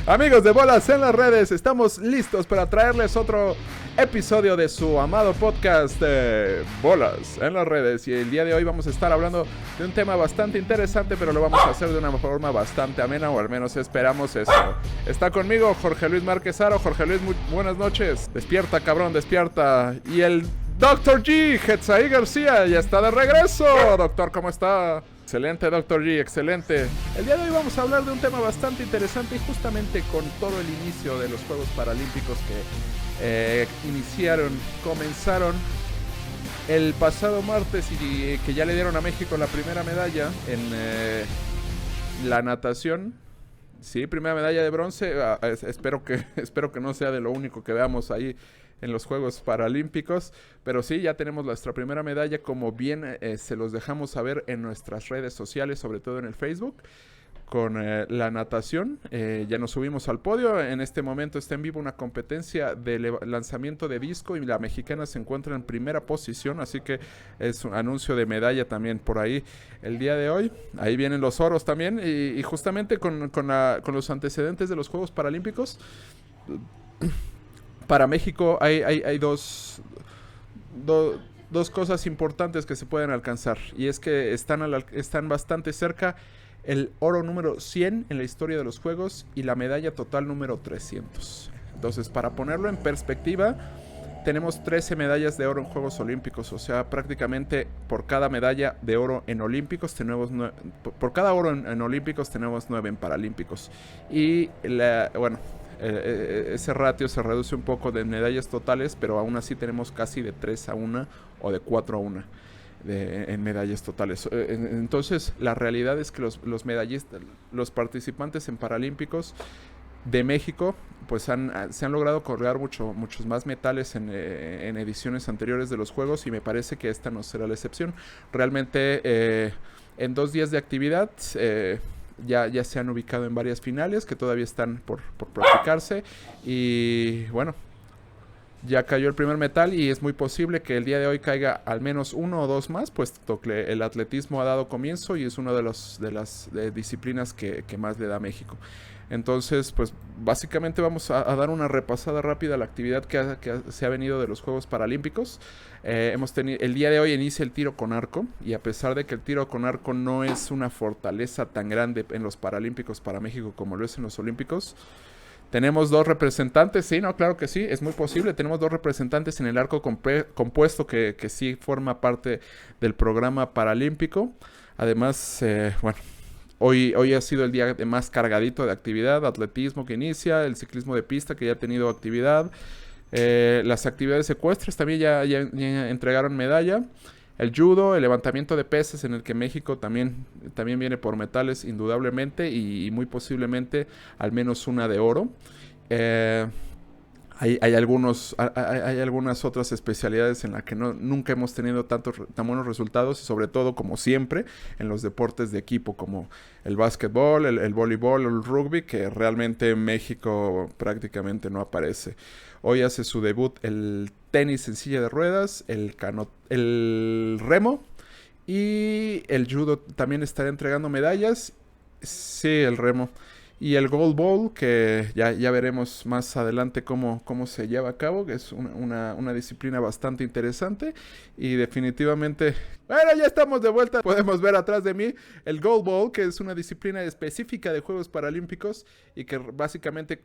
Amigos de Bolas en las Redes, estamos listos para traerles otro episodio de su amado podcast Bolas en las Redes. Y el día de hoy vamos a estar hablando de un tema bastante interesante, pero lo vamos a hacer de una forma bastante amena, o al menos esperamos eso. Está conmigo Jorge Luis Márquez Aro. Jorge Luis, buenas noches. Despierta, cabrón, despierta. Y el Dr. G, Hetzaí García, ya está de regreso. Doctor, ¿cómo está? Excelente, Dr. G, excelente. El día de hoy vamos a hablar de un tema bastante interesante y justamente con todo el inicio de los Juegos Paralímpicos que comenzaron el pasado martes y que ya le dieron a México la primera medalla en la natación. Sí, primera medalla de bronce. Espero que no sea de lo único que veamos ahí en los Juegos Paralímpicos, pero sí, ya tenemos nuestra primera medalla, como bien se los dejamos saber en nuestras redes sociales, sobre todo en el Facebook, con la natación. Ya nos subimos al podio. En este momento está en vivo una competencia de lanzamiento de disco y la mexicana se encuentra en primera posición, así que es un anuncio de medalla también por ahí el día de hoy. Ahí vienen los oros también y justamente con los antecedentes de los Juegos Paralímpicos. Para México hay dos cosas importantes que se pueden alcanzar, y es que están bastante cerca el oro número 100 en la historia de los Juegos y la medalla total número 300. Entonces, para ponerlo en perspectiva, tenemos 13 medallas de oro en Juegos Olímpicos, o sea, prácticamente por cada medalla de oro en Olímpicos tenemos por cada oro en Olímpicos tenemos 9 en Paralímpicos. Y ese ratio se reduce un poco de medallas totales, pero aún así tenemos casi de 3-1 o de 4-1 en medallas totales. Entonces, la realidad es que los medallistas, los participantes en Paralímpicos de México, pues se han logrado colgar muchos más metales en ediciones anteriores de los Juegos, y me parece que esta no será la excepción. Realmente, en 2 días de actividad, ya se han ubicado en varias finales que todavía están por practicarse, y bueno, ya cayó el primer metal y es muy posible que el día de hoy caiga al menos 1 o 2 más, puesto que el atletismo ha dado comienzo y es una de las disciplinas que más le da a México. Entonces, pues básicamente vamos a dar una repasada rápida a la actividad que se ha venido de los Juegos Paralímpicos. El día de hoy inicia el tiro con arco, y a pesar de que el tiro con arco no es una fortaleza tan grande en los Paralímpicos para México como lo es en los Olímpicos, tenemos 2 representantes. Sí, no, claro que sí, es muy posible. Tenemos 2 representantes en el arco compuesto que sí forma parte del programa paralímpico. Además, hoy ha sido el día más cargadito de actividad. Atletismo que inicia, el ciclismo de pista que ya ha tenido actividad. Las actividades ecuestres también ya entregaron medalla. El judo, el levantamiento de pesas, en el que México también viene por metales indudablemente, y muy posiblemente al menos una de oro. Hay algunas otras especialidades en las que nunca hemos tenido tan buenos resultados, y sobre todo, como siempre, en los deportes de equipo como el básquetbol, el voleibol o el rugby, que realmente en México prácticamente no aparece. Hoy hace su debut el tenis en silla de ruedas, el remo, y el judo también estará entregando medallas. Sí, el remo. Y el Gold Bowl, que ya veremos más adelante cómo se lleva a cabo, que es una disciplina bastante interesante. Y definitivamente, bueno, ya estamos de vuelta. Podemos ver atrás de mí el Gold Bowl, que es una disciplina específica de Juegos Paralímpicos y que básicamente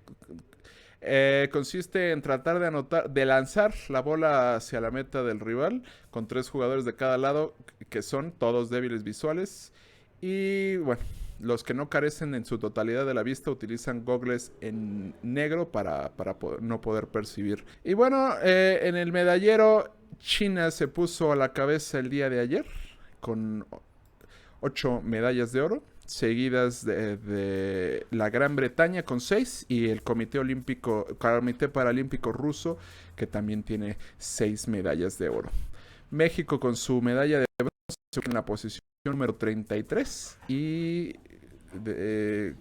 consiste en tratar de lanzar la bola hacia la meta del rival, con 3 jugadores de cada lado, que son todos débiles visuales. Y bueno, los que no carecen en su totalidad de la vista utilizan gogles en negro para no poder percibir. Y bueno, en el medallero, China se puso a la cabeza el día de ayer con 8 medallas de oro, seguidas de la Gran Bretaña con 6, y el Comité Paralímpico Ruso, que también tiene 6 medallas de oro. México, con su medalla de bronce, en la posición número 33, y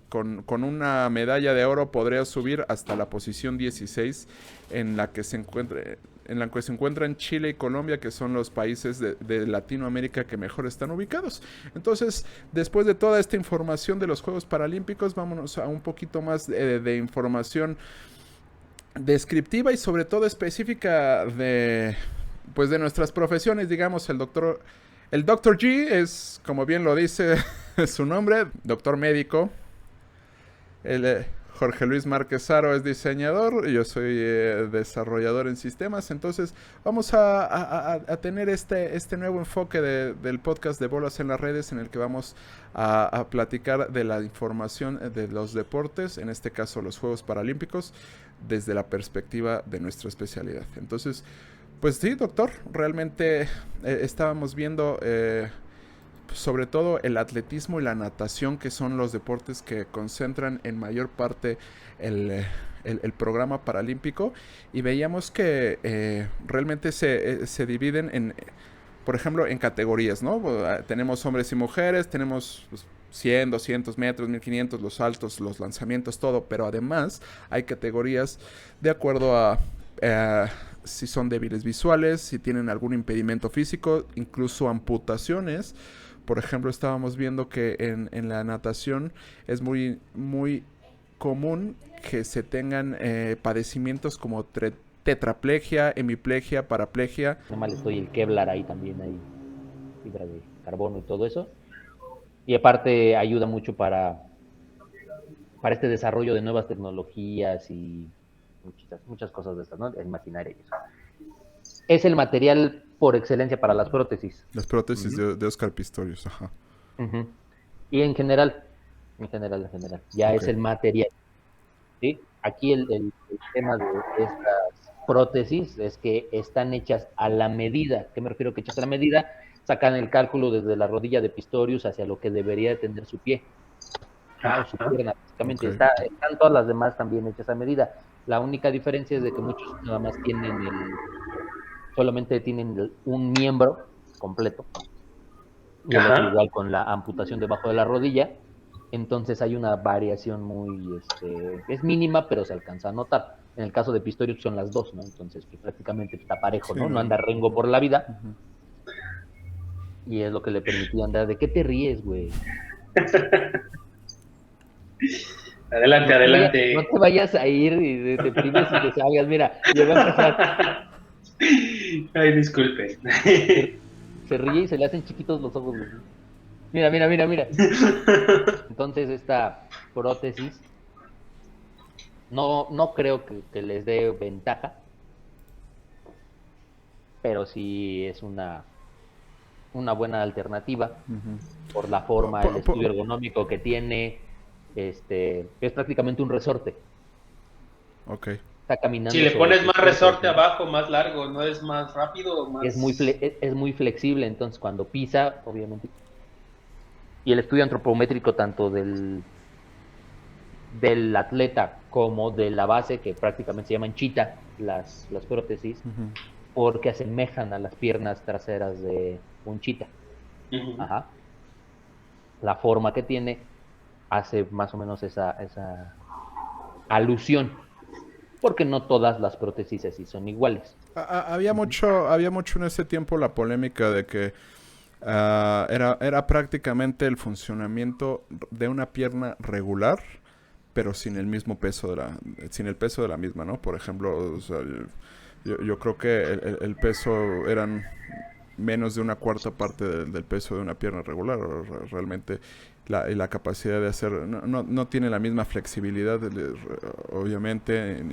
con una medalla de oro podría subir hasta la posición 16, en la que se encuentra en la que se encuentran Chile y Colombia, que son los países de Latinoamérica que mejor están ubicados. Entonces, después de toda esta información de los Juegos Paralímpicos, vámonos a un poquito más de información descriptiva y sobre todo específica de, pues, de nuestras profesiones. Digamos, el doctor G es, como bien lo dice su nombre, doctor médico. El Jorge Luis Márquez Haro es diseñador, yo soy desarrollador en sistemas. Entonces vamos a tener este nuevo enfoque del podcast de Bolas en las Redes, en el que vamos a platicar de la información de los deportes, en este caso los Juegos Paralímpicos, desde la perspectiva de nuestra especialidad. Entonces, pues sí, doctor, realmente estábamos viendo sobre todo el atletismo y la natación, que son los deportes que concentran en mayor parte el programa paralímpico, y veíamos que realmente se dividen en, por ejemplo, en categorías, ¿no? Tenemos hombres y mujeres, tenemos, pues, 100, 200 metros, 1500, los saltos, los lanzamientos, todo, pero además hay categorías de acuerdo a si son débiles visuales, si tienen algún impedimento físico, incluso amputaciones. Por ejemplo, estábamos viendo que en la natación es muy, muy común que se tengan padecimientos como tetraplegia, hemiplegia, paraplegia. Normal, estoy el Kevlar ahí también, hay fibra de carbono y todo eso. Y aparte ayuda mucho para este desarrollo de nuevas tecnologías y muchas cosas de estas, ¿no? El maquinaria y eso. Es el material por excelencia para las prótesis. Las prótesis de Oscar Pistorius, ajá. Y en general. Ya Ok. es el material. ¿Sí? Aquí el tema de estas prótesis es que están hechas a la medida. ¿Qué me refiero que hechas a la medida? Sacan el cálculo desde la rodilla de Pistorius hacia lo que debería tener su pie. O su pierna, básicamente. Ok. Están todas las demás también hechas a medida. La única diferencia es de que muchos nada más solamente tienen un miembro completo, y el otro igual con la amputación debajo de la rodilla. Entonces hay una variación muy, es mínima, pero se alcanza a notar. En el caso de Pistorius son las dos, ¿no? Entonces pues, prácticamente está parejo, Sí, ¿no? No anda rengo por la vida. Y es lo que le permitía andar. ¿De qué te ríes, güey? Adelante. No te vayas a ir y te prives y te salgas. Mira, ya va a empezar. Ay, disculpe. Se ríe y se le hacen chiquitos los ojos, güey. Mira. Entonces esta prótesis no creo que les dé ventaja, pero sí es una buena alternativa por la forma, el estudio ergonómico que tiene. Es prácticamente un resorte. Ok. Está caminando. Si le pones más resorte abajo, más largo, ¿no es más rápido? Más... Es muy flexible, entonces cuando pisa, obviamente. Y el estudio antropométrico tanto del atleta como de la base, que prácticamente se llaman chita, las prótesis, porque asemejan a las piernas traseras de un chita. Ajá. La forma que tiene hace más o menos esa alusión, porque no todas las prótesis así son iguales. Había mucho en ese tiempo la polémica de que era prácticamente el funcionamiento de una pierna regular, pero sin el mismo peso sin el peso de la misma, ¿no? Por ejemplo, o sea, yo creo que el peso eran menos de una cuarta parte del peso de una pierna regular. Realmente la capacidad de hacer no tiene la misma flexibilidad, obviamente,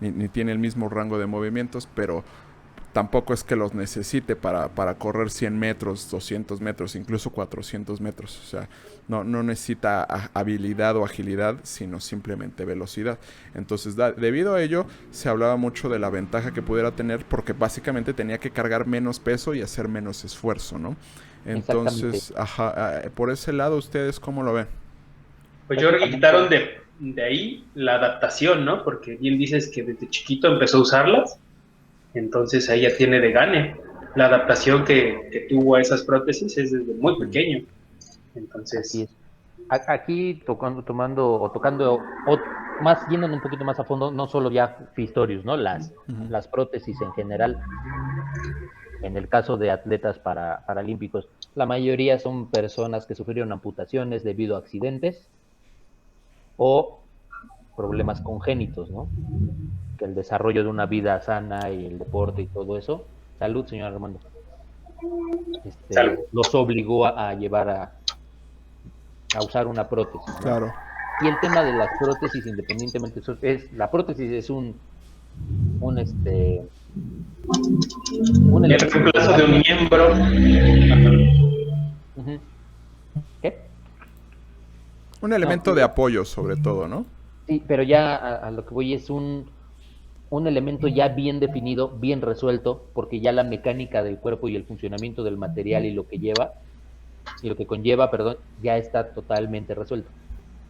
ni tiene el mismo rango de movimientos, pero tampoco es que los necesite para correr 100 metros, 200 metros, incluso 400 metros. O sea, no necesita habilidad o agilidad, sino simplemente velocidad. Entonces, debido a ello, se hablaba mucho de la ventaja que pudiera tener, porque básicamente tenía que cargar menos peso y hacer menos esfuerzo, ¿no? Entonces, por ese lado, ¿ustedes cómo lo ven? Pues yo creo que quitaron de ahí la adaptación, ¿no? Porque bien dices que desde chiquito empezó a usarlas. Entonces ahí ya tiene de gane. La adaptación que tuvo a esas prótesis es desde muy pequeño. Entonces, Aquí tocando, más yéndonos un poquito más a fondo, no solo ya Pistorius, ¿no? Las prótesis en general, en el caso de atletas paralímpicos, la mayoría son personas que sufrieron amputaciones debido a accidentes o problemas congénitos, ¿no? Que el desarrollo de una vida sana y el deporte y todo eso, salud, señor Armando, Salud. los obligó a llevar a usar una prótesis, ¿no? Claro. Y el tema de las prótesis, independientemente, la prótesis es un El elemento. reemplazo de un miembro. Uh-huh. ¿Qué? Un elemento de apoyo, sobre todo, ¿no? Sí, pero ya a lo que voy es un elemento ya bien definido, bien resuelto, porque ya la mecánica del cuerpo y el funcionamiento del material y lo que lleva, y lo que conlleva, perdón, ya está totalmente resuelto,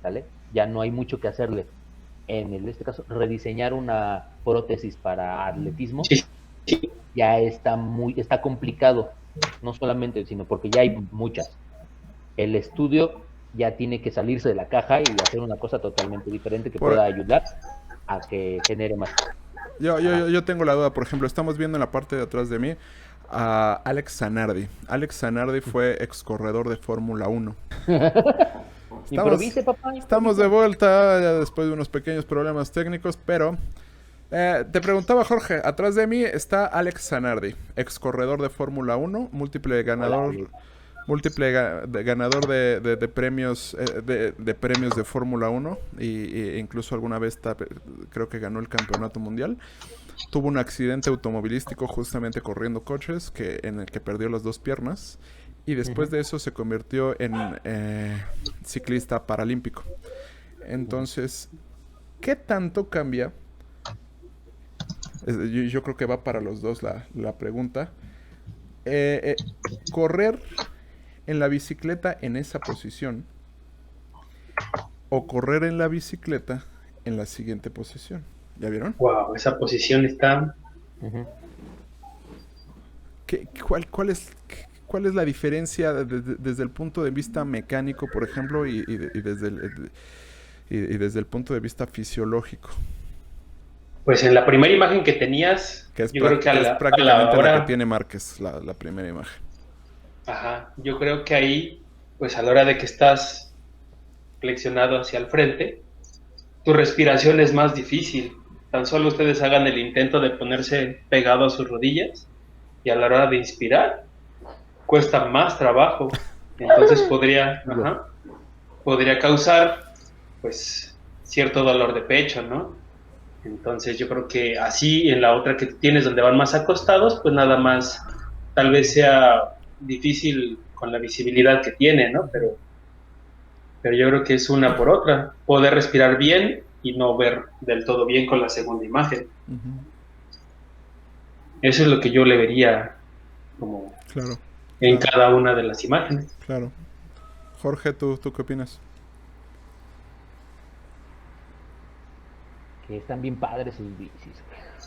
¿vale? Ya no hay mucho que hacerle. En este caso, rediseñar una prótesis para atletismo Sí, sí. ya está complicado, no solamente, sino porque ya hay muchas. El estudio ya tiene que salirse de la caja y hacer una cosa totalmente diferente que Por- pueda ayudar a que genere más. Yo tengo la duda, por ejemplo, estamos viendo en la parte de atrás de mí a Alex Zanardi. Alex Zanardi fue ex corredor de Fórmula 1. Improvise, papá. Estamos de vuelta ya después de unos pequeños problemas técnicos, pero te preguntaba Jorge, atrás de mí está Alex Zanardi, ex corredor de Fórmula 1, múltiple ganador, ganador de premios de premios de Fórmula 1 y incluso alguna vez creo que ganó el campeonato mundial. Tuvo un accidente automovilístico justamente corriendo coches en el que perdió las dos piernas y después de eso se convirtió en ciclista paralímpico. Entonces, ¿qué tanto cambia? Yo creo que va para los dos la pregunta. Correr en la bicicleta en esa posición o correr en la bicicleta en la siguiente posición. ¿Ya vieron? Wow, esa posición está. Uh-huh. ¿Cuál es la diferencia desde el punto de vista mecánico, por ejemplo, y desde el punto de vista fisiológico? Pues en la primera imagen que tenías, Que es, yo creo que es a prácticamente la hora, la que tiene Márquez, la primera imagen. ajá, yo creo que ahí, pues a la hora de que estás flexionado hacia el frente, tu respiración es más difícil. Tan solo ustedes hagan el intento de ponerse pegado a sus rodillas y a la hora de inspirar cuesta más trabajo. Entonces podría causar pues cierto dolor de pecho, ¿no? Entonces yo creo que así en la otra que tienes donde van más acostados, pues nada más tal vez sea difícil con la visibilidad que tiene, ¿no? Pero yo creo que es una por otra. Poder respirar bien y no ver del todo bien con la segunda imagen. Uh-huh. Eso es lo que yo le vería como Claro, en claro, cada una de las imágenes. claro. Jorge, ¿tú qué opinas? Que están bien padres sus bicis.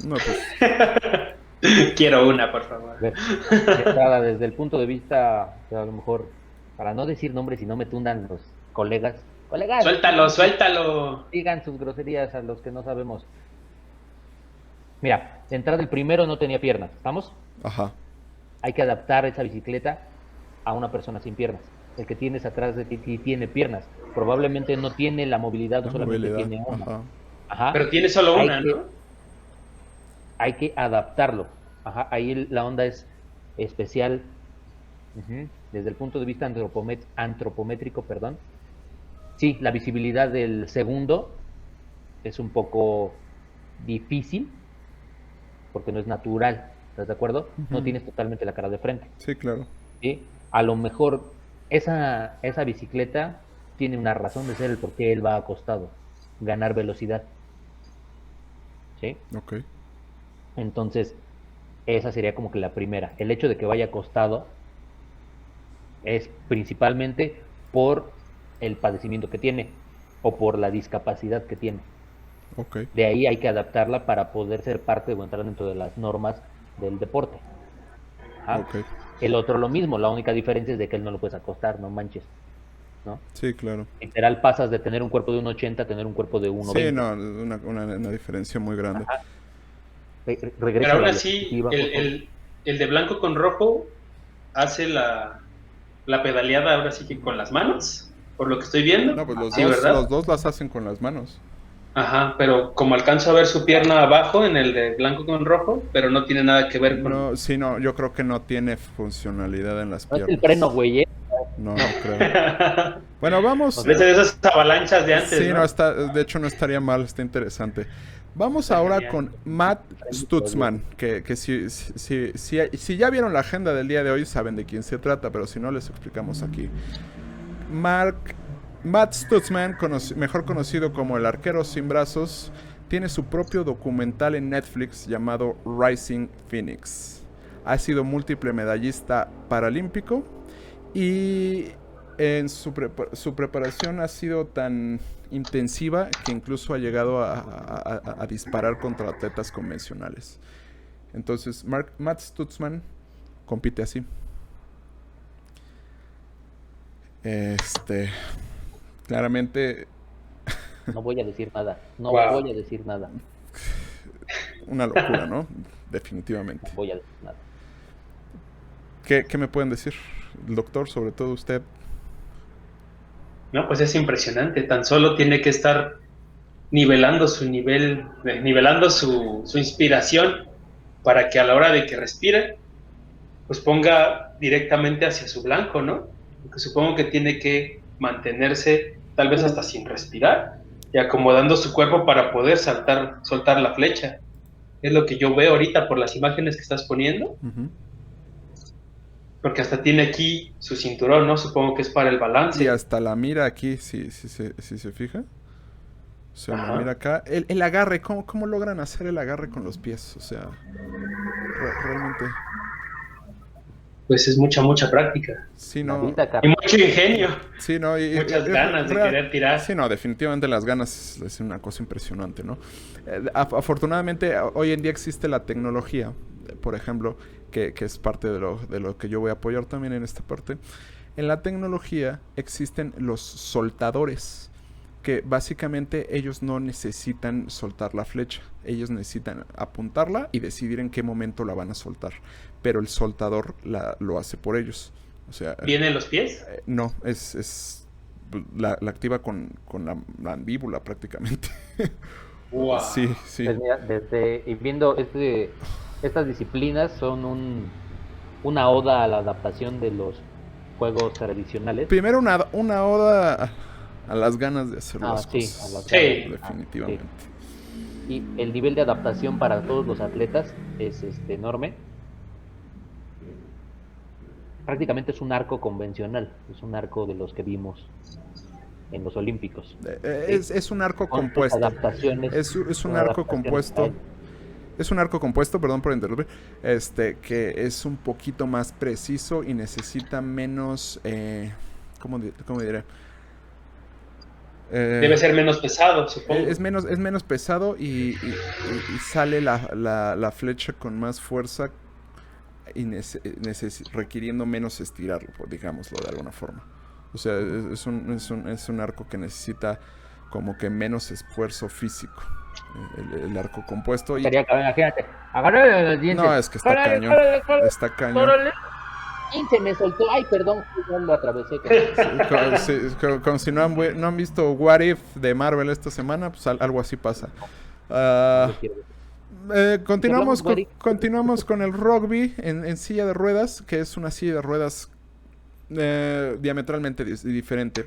No, pues Quiero una, por favor. Desde el punto de vista, a lo mejor, para no decir nombres y no me tundan los colegas. ¡Colegas! Suéltalo, suéltalo. Digan sus groserías a los que no sabemos. Mira, de entrada el primero no tenía piernas, ¿estamos? ajá. Hay que adaptar esa bicicleta a una persona sin piernas. El que tienes atrás de ti tiene piernas. Probablemente no tiene la movilidad, no La solamente movilidad, tiene una. ajá. Ajá. Pero tiene solo Hay una, que- ¿no? Hay que adaptarlo. Ajá. Ahí la onda es especial. Ujú. Desde el punto de vista antropométrico, perdón. Sí, la visibilidad del segundo es un poco difícil porque no es natural. ¿Estás de acuerdo? No Ujú. tienes totalmente la cara de frente. Sí, claro. ¿Sí? A lo mejor esa bicicleta tiene una razón de ser el por qué él va acostado, ganar velocidad. ¿Sí? Ok. Entonces, esa sería como que la primera. El hecho de que vaya acostado es principalmente por el padecimiento que tiene o por la discapacidad que tiene. Ok. De ahí hay que adaptarla para poder ser parte o entrar dentro de las normas del deporte. Ajá. Ok. El otro lo mismo, la única diferencia es de que él no lo puedes acostar, no manches. ¿no? Sí, claro. Literal pasas de tener un cuerpo de 1,80 a tener un cuerpo de 1,20. Sí, no, una diferencia muy grande. Ajá. Pero Regresa aún la así, diapositiva, por favor. el de blanco con rojo hace la pedaleada ahora sí que con las manos, por lo que estoy viendo. No, pues Sí, los ¿verdad? dos las hacen con las manos. Ajá, pero como alcanzo a ver su pierna abajo en el de blanco con rojo, pero no tiene nada que ver con... No, sí, no, yo creo que no tiene funcionalidad en las No es el freno, piernas. güey, ¿eh? No, No. no creo. Bueno, vamos. Ese de esas avalanchas de antes, Sí, ¿no? no está, de hecho no estaría mal, está interesante. Vamos Está ahora genial. con Matt Stutzman, que si ya vieron la agenda del día de hoy saben de quién se trata, pero si no les explicamos aquí. Matt Stutzman, mejor conocido como el arquero sin brazos, tiene su propio documental en Netflix llamado Rising Phoenix. Ha sido múltiple medallista paralímpico y en su preparación ha sido tan intensiva que incluso ha llegado a disparar contra atletas convencionales. Entonces, Matt Stutzman compite así. Claramente No voy a decir nada. No Wow. voy a decir nada. una locura, ¿no? Definitivamente. No voy a decir nada. ¿Qué me pueden decir, doctor, sobre todo usted? No, pues es impresionante. Tan solo tiene que estar nivelando su nivel, nivelando su inspiración para que a la hora de que respire, pues ponga directamente hacia su blanco, ¿no? Porque supongo que tiene que mantenerse tal vez hasta sin respirar y acomodando su cuerpo para poder soltar la flecha. Es lo que yo veo ahorita por las imágenes que estás poniendo. Uh-huh. Porque hasta tiene aquí su cinturón, ¿no? Supongo que es para el balance. Y hasta la mira aquí, si se fija. O sea, la Ajá. mira acá. El agarre, ¿cómo logran hacer el agarre con los pies? O sea, realmente. Pues es mucha práctica. Sí, La no. vida, Y Carlos. mucho ingenio. Sí, no. Muchas ganas de querer tirar. Sí, no, definitivamente las ganas es una cosa impresionante, ¿no? Afortunadamente, hoy en día existe la tecnología, por ejemplo, que es parte de lo que yo voy a apoyar también en esta parte. En la tecnología existen los soltadores, que básicamente ellos no necesitan soltar la flecha, ellos necesitan apuntarla y decidir en qué momento la van a soltar, pero el soltador lo hace por ellos. O sea, ¿Viene en los pies? no, la activa con la mandíbula prácticamente. Wow. Sí. Pues mira, y viendo estas disciplinas son una oda a la adaptación de los juegos tradicionales. Primero una oda a las ganas de hacer las sí, cosas. a las Sí. Definitivamente. Sí. Y el nivel de adaptación para todos los atletas es enorme. Prácticamente es un arco convencional, es un arco de los que vimos en los Olímpicos. Es un arco Con compuesto. adaptaciones. Es un arco compuesto. Es un arco compuesto, perdón por interrumpir, que es un poquito más preciso y necesita menos, ¿cómo diré? Debe ser menos pesado, supongo. Es menos pesado y sale la flecha con más fuerza y requiriendo menos estirarlo, digámoslo de alguna forma. O sea, es un arco que necesita como que menos esfuerzo físico. El arco compuesto. Imagínate, agárrale los dientes. No, es que está cañón. Está cañón. Y se me soltó. Ay, perdón, yo lo atravesé. Como si no han visto What If de Marvel esta semana, pues algo así pasa. Continuamos con el rugby en silla de ruedas, que es una silla de ruedas diametralmente diferente.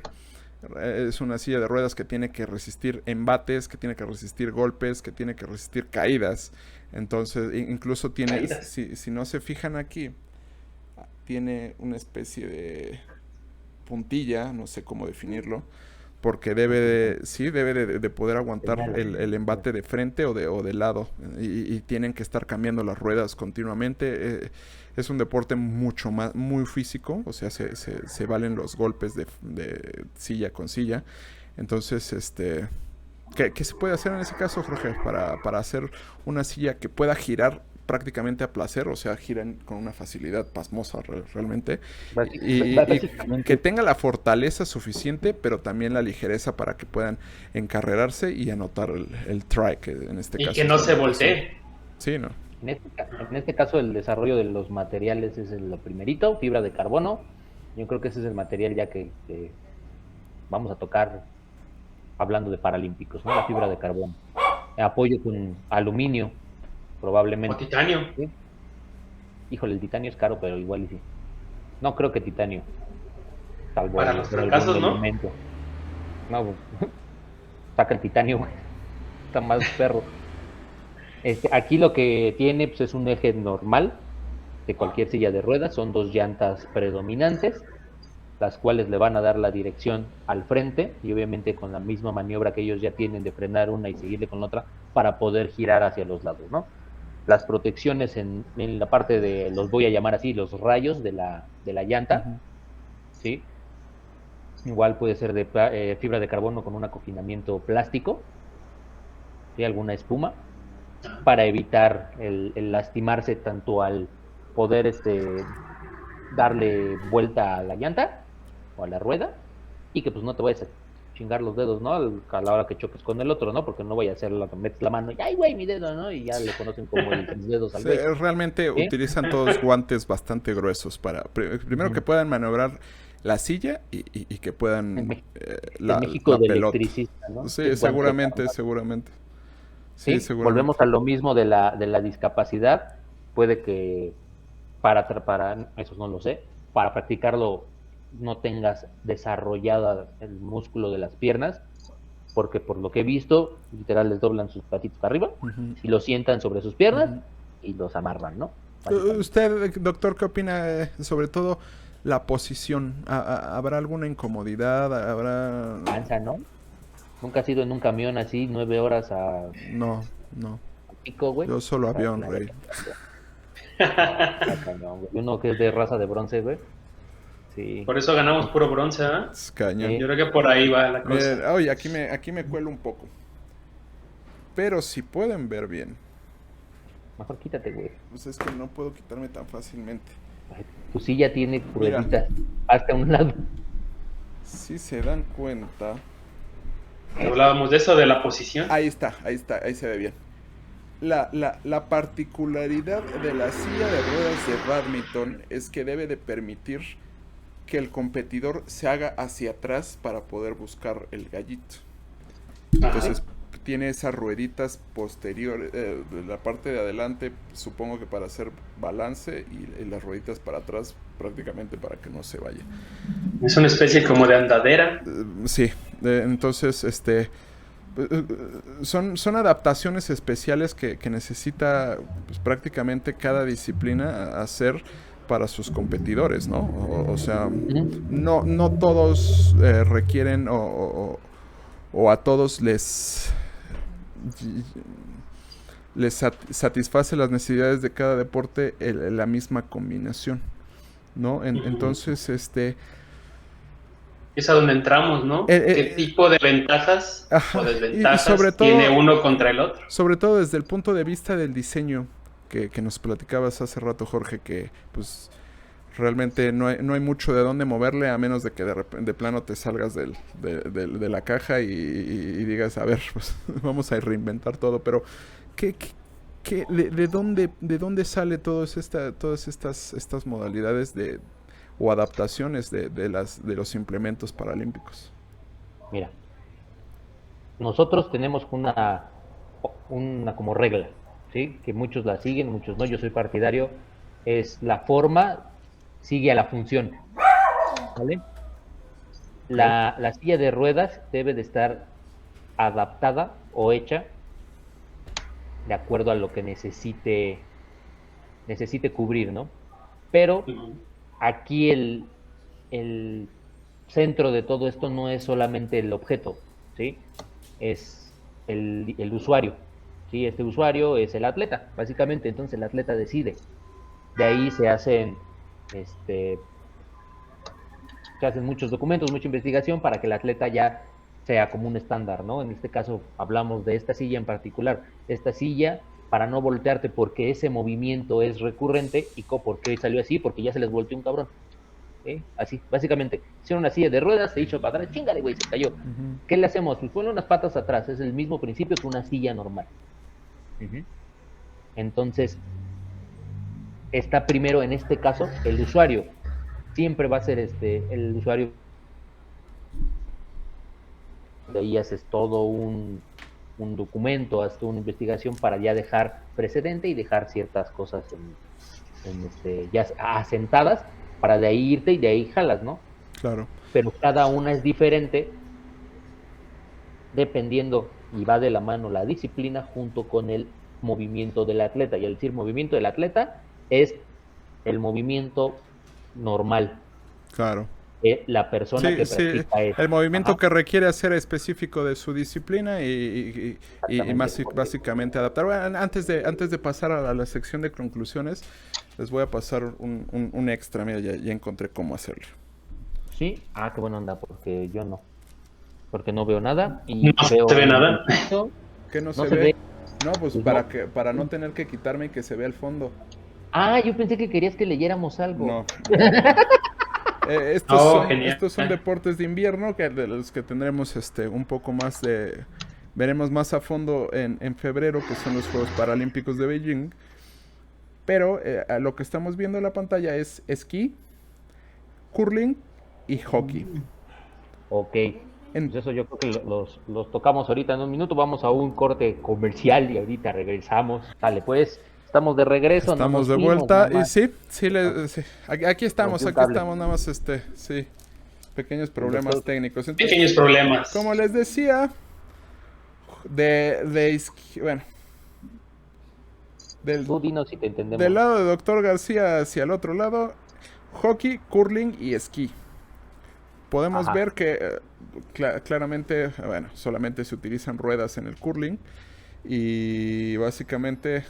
Es una silla de ruedas que tiene que resistir embates, que tiene que resistir golpes, que tiene que resistir caídas. Entonces, incluso tiene, si no se fijan aquí, tiene una especie de puntilla, no sé cómo definirlo, porque debe de poder aguantar el embate de frente o de lado, y tienen que estar cambiando las ruedas continuamente. Es un deporte muy físico, o sea, se valen los golpes de silla con silla. Entonces, ¿qué se puede hacer en ese caso, Jorge, para hacer una silla que pueda girar prácticamente a placer, o sea, giran con una facilidad pasmosa realmente. Básic- Y Básicamente, que tenga la fortaleza suficiente, pero también la ligereza para que puedan encarrerarse y anotar el try, que en este Y caso que no es se la anotación. voltee. Sí, ¿no? en este caso el desarrollo de los materiales es lo primerito, fibra de carbono. Yo creo que ese es el material ya que vamos a tocar hablando de paralímpicos, ¿no? La fibra de carbono. Apoyo con aluminio, O probablemente. titanio. ¿Sí? Híjole, el titanio es caro, pero igual y sí. No creo que titanio, salvo Para los por algún fracasos, ¿no? elemento. No, pues, saca el titanio, güey. Está más perro. Aquí lo que tiene pues, es un eje normal de cualquier silla de ruedas. Son 2 llantas predominantes, las cuales le van a dar la dirección al frente y obviamente con la misma maniobra que ellos ya tienen de frenar una y seguirle con la otra para poder girar hacia los lados, ¿no? Las protecciones en la parte de, los voy a llamar así, los rayos de la llanta, Ujú. ¿sí? Igual puede ser de fibra de carbono con un acoginamiento plástico, ¿sí? Alguna espuma, para evitar el lastimarse tanto al poder darle vuelta a la llanta o a la rueda y que pues no te vayas a chingar los dedos, ¿no? A la hora que choques con el otro, ¿no? Porque no vaya a ser lo que metes la mano y ¡ay, güey, mi dedo!, ¿no? Y ya le conocen como el tres dedos al güey. Realmente ¿Sí? utilizan todos guantes bastante gruesos para, primero que puedan maniobrar la silla y que En, puedan Me- en la, México la de pelota. electricista, ¿no? Sí, Es guante seguramente, carnal. seguramente. Sí, ¿Sí? seguramente. Volvemos a lo mismo de la discapacidad. Puede que para, eso no lo sé, para practicarlo no tengas desarrollada el músculo de las piernas, porque por lo que he visto, literal les doblan sus patitos para arriba Ujú, y los sientan sobre sus piernas ujú. y los amarran, ¿no? Básicamente. Usted, doctor, ¿qué opina sobre todo la posición? ¿Habrá alguna incomodidad? ¿Habrá...? Cansa, ¿no? Nunca has ido en un camión así 9 horas No, no. a pico, güey. Yo solo Está avión, la rey. verga, está cañón, güey. Uno que es de raza de bronce, güey. Sí. Por eso ganamos puro bronce, ¿ah? Es cañón. Yo creo que por ahí va la Miren, cosa. oye, aquí me cuelo un poco. Pero si pueden ver bien, Mejor quítate, güey. pues es que no puedo quitarme tan fácilmente. Ay, tu silla tiene Mira, rueditas. Hasta un lado. si se dan cuenta... Hablábamos de eso, de la posición. Ahí está, ahí se ve bien. La particularidad de la silla de ruedas de badminton es que debe de permitir que el competidor se haga hacia atrás para poder buscar el gallito. Entonces tiene esas rueditas posteriores, de la parte de adelante supongo que para hacer balance y las rueditas para atrás prácticamente para que no se vaya. Es una especie como de andadera. Sí, entonces son adaptaciones especiales que necesita pues, prácticamente cada disciplina hacer para sus competidores, ¿no? O sea, no todos requieren o a todos les satisface las necesidades de cada deporte la misma combinación, ¿no? Entonces, Es a donde entramos, ¿no? ¿Qué tipo de ventajas ajá, o y desventajas sobre tiene todo, uno contra el otro? sobre todo desde el punto de vista del diseño que nos platicabas hace rato, Jorge, que pues realmente no hay mucho de dónde moverle a menos de que de plano te salgas de la caja y digas, a ver, pues vamos a reinventar todo, pero de dónde sale todas estas modalidades o adaptaciones de los implementos paralímpicos? Mira, nosotros tenemos una como regla, ¿sí? Que muchos la siguen, muchos no. Yo soy partidario. Es la forma sigue a la función, ¿vale? La silla de ruedas debe de estar adaptada o hecha de acuerdo a lo que necesite cubrir, ¿no? Pero aquí el centro de todo esto no es solamente el objeto, ¿sí? Es el usuario, ¿sí? Este usuario es el atleta, básicamente. Entonces el atleta decide. De ahí se hacen muchos documentos, mucha investigación para que el atleta ya sea como un estándar, ¿no? En este caso hablamos de esta silla en particular. Esta silla para no voltearte porque ese movimiento es recurrente. ¿Y por qué salió así? Porque ya se les volteó un cabrón. Así, básicamente. Hicieron una silla de ruedas, se hizo para atrás, chingale, güey, se cayó. ¿Qué le hacemos? Pues ponle unas patas atrás, es el mismo principio que una silla normal. Entonces, está primero en este caso el usuario. Siempre va a ser el usuario. De ahí haces todo un documento, haces una investigación para ya dejar precedente y dejar ciertas cosas ya asentadas, para de ahí irte y de ahí jalas, ¿no? Claro. Pero cada una es diferente dependiendo, y va de la mano la disciplina junto con el movimiento del atleta. Y al decir movimiento del atleta es el movimiento normal. Claro. La persona que practica eso. El movimiento que requiere hacer específico de su disciplina y más básicamente adaptar. Bueno, antes de pasar a la sección de conclusiones, les voy a pasar un extra. Mira, ya encontré cómo hacerlo. ¿Sí? Qué buena onda, porque yo no. Porque no veo nada. Y no se ve nada. ¿Qué no se ve? No, pues para no tener que quitarme y que se vea el fondo. Yo pensé que querías que leyéramos algo. No. Estos son deportes de invierno, que de los que tendremos un poco más veremos más a fondo en febrero, que son los Juegos Paralímpicos de Beijing. Pero lo que estamos viendo en la pantalla es esquí, curling y hockey. Ok. Pues eso yo creo que los tocamos ahorita en un minuto. Vamos a un corte comercial y ahorita regresamos. Dale, pues. Estamos de regreso. Estamos de vuelta y sí. Aquí estamos nada más sí. Pequeños problemas técnicos. Entonces, pequeños problemas. Como les decía, bueno. Tú dinos si te entendemos. Del lado de Dr. García hacia el otro lado, hockey, curling y esquí. Podemos ver que claramente, bueno, solamente se utilizan ruedas en el curling y básicamente,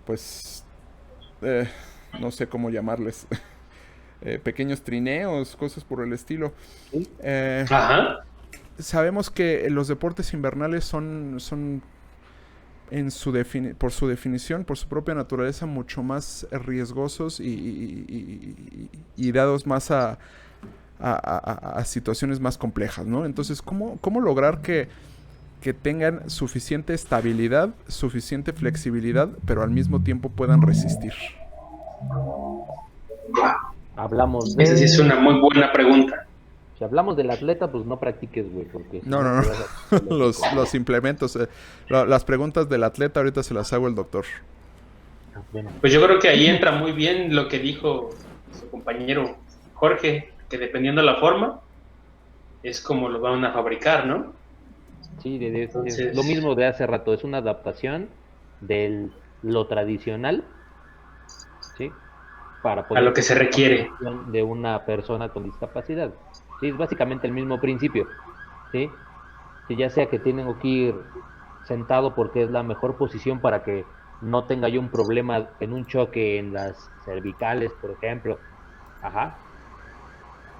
pues, no sé cómo llamarles, pequeños trineos, cosas por el estilo. Sabemos que los deportes invernales son por su definición, por su propia naturaleza, mucho más riesgosos y dados más a situaciones más complejas, ¿no? Entonces, ¿cómo lograr que tengan suficiente estabilidad, suficiente flexibilidad, pero al mismo tiempo puedan resistir? Hablamos de... Esa sí es una muy buena pregunta. Si hablamos del atleta, pues no practiques, güey, porque... No. los implementos. Las preguntas del atleta ahorita se las hago el doctor. Bueno. Pues yo creo que ahí entra muy bien lo que dijo su compañero Jorge, que dependiendo de la forma, es como lo van a fabricar, ¿no? Sí, es lo mismo de hace rato, es una adaptación de lo tradicional, ¿sí? Para poder a lo que se requiere de una persona con discapacidad. Sí, es básicamente el mismo principio, ¿sí? Si ya sea que tengo que ir sentado porque es la mejor posición para que no tenga yo un problema en un choque en las cervicales, por ejemplo,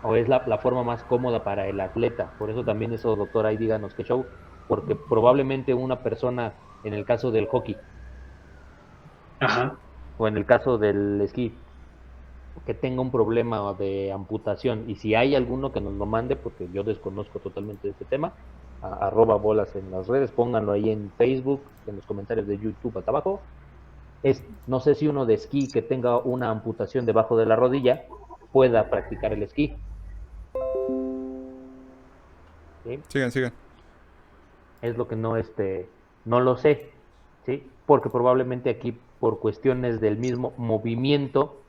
o es la forma más cómoda para el atleta. Por eso también eso, doctor, ahí díganos qué show, porque probablemente una persona, en el caso del hockey, o en el caso del esquí, que tenga un problema de amputación, y si hay alguno que nos lo mande, porque yo desconozco totalmente este tema, @bolas en las redes, pónganlo ahí en Facebook, en los comentarios de YouTube hasta abajo. No sé si uno de esquí que tenga una amputación debajo de la rodilla pueda practicar el esquí. ¿Sí? Sigan. Es lo que no lo sé, ¿sí? Porque probablemente aquí, por cuestiones del mismo movimiento,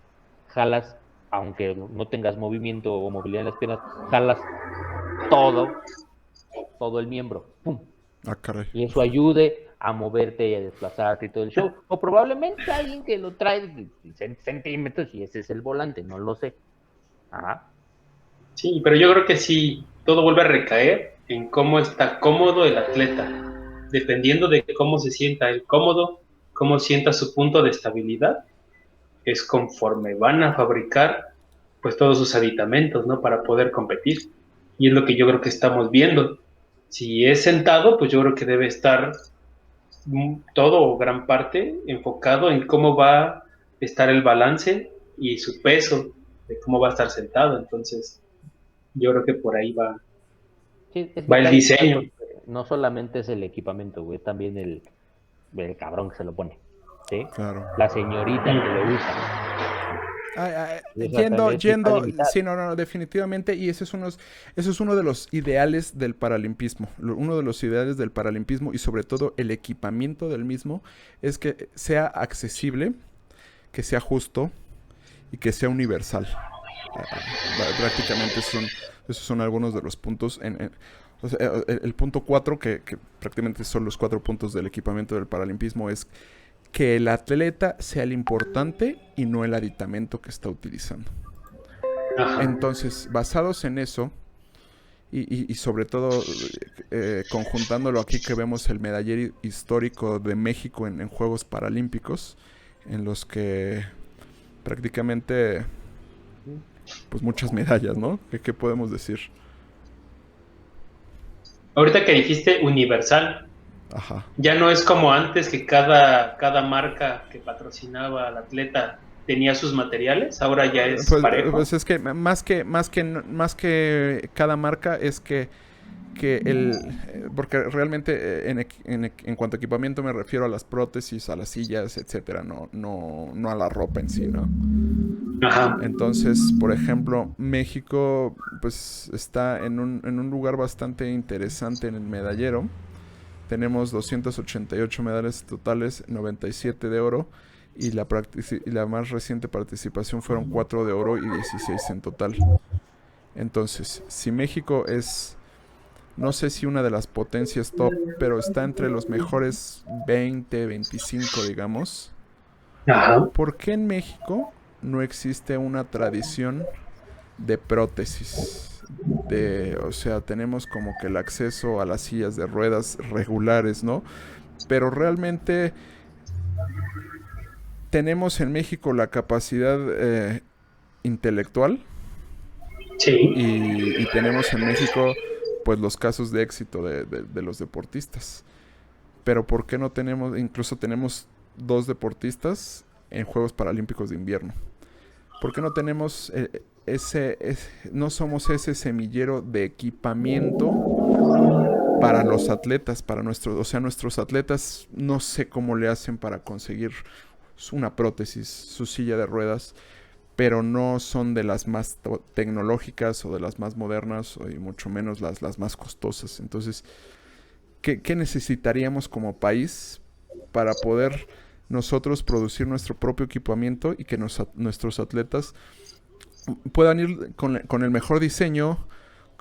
jalas, aunque no tengas movimiento o movilidad en las piernas, jalas todo el miembro, ¡pum! Caray. Y eso ayude a moverte y a desplazarte y todo el show. O probablemente alguien que lo trae de centímetros y ese es el volante, no lo sé. Sí, pero yo creo que sí, todo vuelve a recaer en cómo está cómodo el atleta, dependiendo de cómo se sienta él cómodo, cómo sienta su punto de estabilidad, es conforme van a fabricar pues todos sus aditamentos, ¿no? Para poder competir. Y es lo que yo creo que estamos viendo. Si es sentado, pues yo creo que debe estar todo o gran parte enfocado en cómo va a estar el balance y su peso, de cómo va a estar sentado. Entonces, yo creo que por ahí Sí, es va que el cae diseño. no solamente es el equipamiento, güey, es también el cabrón que se lo pone, ¿sí? Claro. La señorita que lo usa. O sea, Yendo, también sí está yendo, limitado. sí, no, no, definitivamente, y ese es uno de los ideales del paralimpismo. Uno de los ideales del paralimpismo y sobre todo el equipamiento del mismo es que sea accesible, que sea justo y que sea universal. Prácticamente esos son algunos de los puntos. O sea, el punto 4, que prácticamente son los 4 puntos del equipamiento del paralimpismo, es que el atleta sea el importante y no el aditamento que está utilizando. Ajá. Entonces, basados en eso, y sobre todo conjuntándolo aquí que vemos el medallero histórico de México en Juegos Paralímpicos, en los que prácticamente, pues muchas medallas, ¿no? ¿Qué podemos decir? Ahorita que dijiste universal, Ajá. ya no es como antes que cada marca que patrocinaba al atleta tenía sus materiales, ahora ya es Pues parejo. es que más que cada marca es que porque realmente en cuanto a equipamiento me refiero a las prótesis, a las sillas, etcétera, no a la ropa en sí, ¿no? Ajá. Entonces, por ejemplo, México pues está en un lugar bastante interesante en el medallero. Tenemos 288 medallas totales, 97 de oro y la más reciente participación fueron 4 de oro y 16 en total. Entonces, si México es, no sé si una de las potencias top, pero está entre los mejores 20, 25, digamos, Ajá. ¿por qué en México no existe una tradición de prótesis? O sea, tenemos como que el acceso a las sillas de ruedas regulares, ¿no? Pero realmente tenemos en México la capacidad intelectual Sí. y tenemos en México pues los casos de éxito de los deportistas. Pero ¿por qué no tenemos, incluso tenemos 2 deportistas en Juegos Paralímpicos de Invierno? ¿Por qué no tenemos no somos ese semillero de equipamiento para los atletas, o sea, nuestros atletas no sé cómo le hacen para conseguir una prótesis, su silla de ruedas, pero no son de las más tecnológicas o de las más modernas y mucho menos las más costosas. Entonces, ¿qué necesitaríamos como país para poder nosotros producir nuestro propio equipamiento y que nuestros atletas puedan ir con el mejor diseño?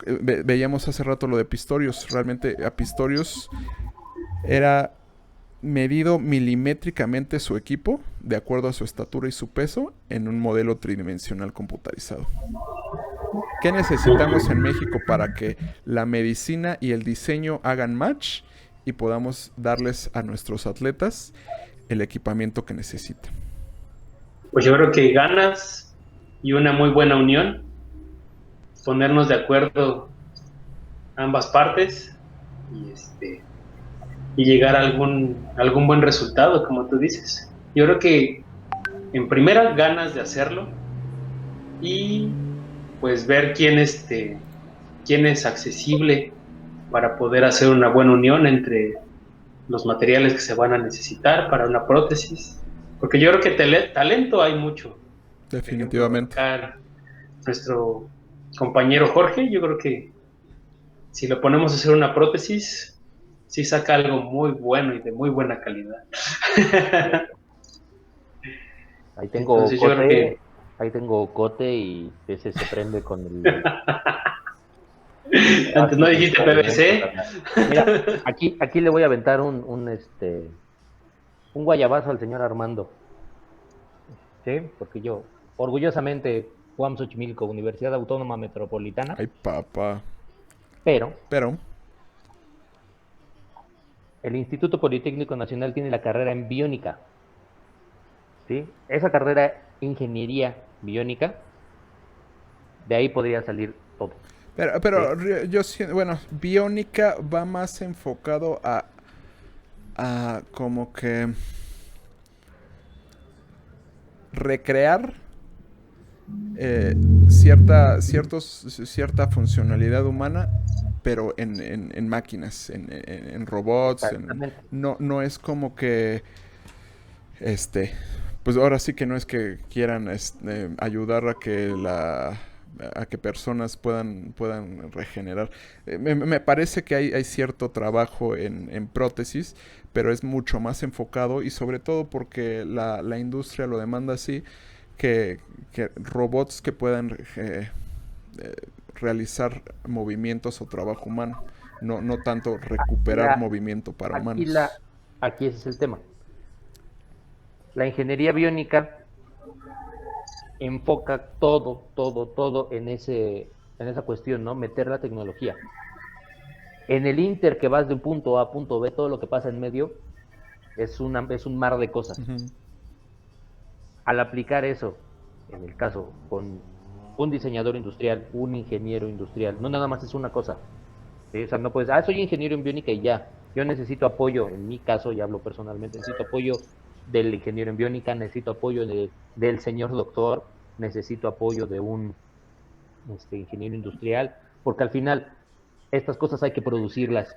Veíamos hace rato lo de Pistorius. Realmente a Pistorius era medido milimétricamente su equipo de acuerdo a su estatura y su peso en un modelo tridimensional computarizado. ¿Qué necesitamos en México para que la medicina y el diseño hagan match y podamos darles a nuestros atletas el equipamiento que necesitan? Pues yo creo que ganas y una muy buena unión, ponernos de acuerdo ambas partes y y llegar a algún buen resultado, como tú dices. Yo creo que en primera ganas de hacerlo y pues ver quién es accesible para poder hacer una buena unión entre los materiales que se van a necesitar para una prótesis. Porque yo creo que talento hay mucho. Por ejemplo, Definitivamente. acá nuestro compañero Jorge, yo creo que si lo ponemos a hacer una prótesis, sí saca algo muy bueno y de muy buena calidad. Ahí tengo Entonces yo creo que ahí tengo cote y ese se prende con el antes no plástico en dijiste movimiento, PVC. carnal. Mira, aquí le voy a aventar un guayabazo al señor Armando, ¿sí? Porque yo, orgullosamente, UAM Xochimilco, Universidad Autónoma Metropolitana, Ay, papá. pero Pero, el Instituto Politécnico Nacional tiene la carrera en biónica, ¿sí? Esa carrera, ingeniería biónica, de ahí podría salir todo, ¿sí? yo siento, bueno, biónica va más enfocado como que recrear cierta funcionalidad humana, pero en máquinas, en robots. Exactamente. No es como que, pues ahora sí que no es que quieran ayudar a que personas puedan regenerar. Me parece que hay cierto trabajo en prótesis, pero es mucho más enfocado y sobre todo porque la industria lo demanda así, que, que robots que puedan eh, realizar movimientos o trabajo humano, no tanto Aquí recuperar la, movimiento para aquí humanos. la, aquí ese es el tema. La ingeniería biónica enfoca todo en esa cuestión, ¿no? Meter la tecnología. En el inter que vas de un punto A a punto B, todo lo que pasa en medio es un mar de cosas. Ujú. Al aplicar eso, en el caso con un diseñador industrial, un ingeniero industrial, no nada más es una cosa. ¿Sí? O sea, no puedes, soy ingeniero en biónica y ya. Yo necesito apoyo, en mi caso, y hablo personalmente, necesito apoyo del ingeniero en biónica, necesito apoyo del señor doctor, necesito apoyo de un ingeniero industrial, porque al final estas cosas hay que producirlas,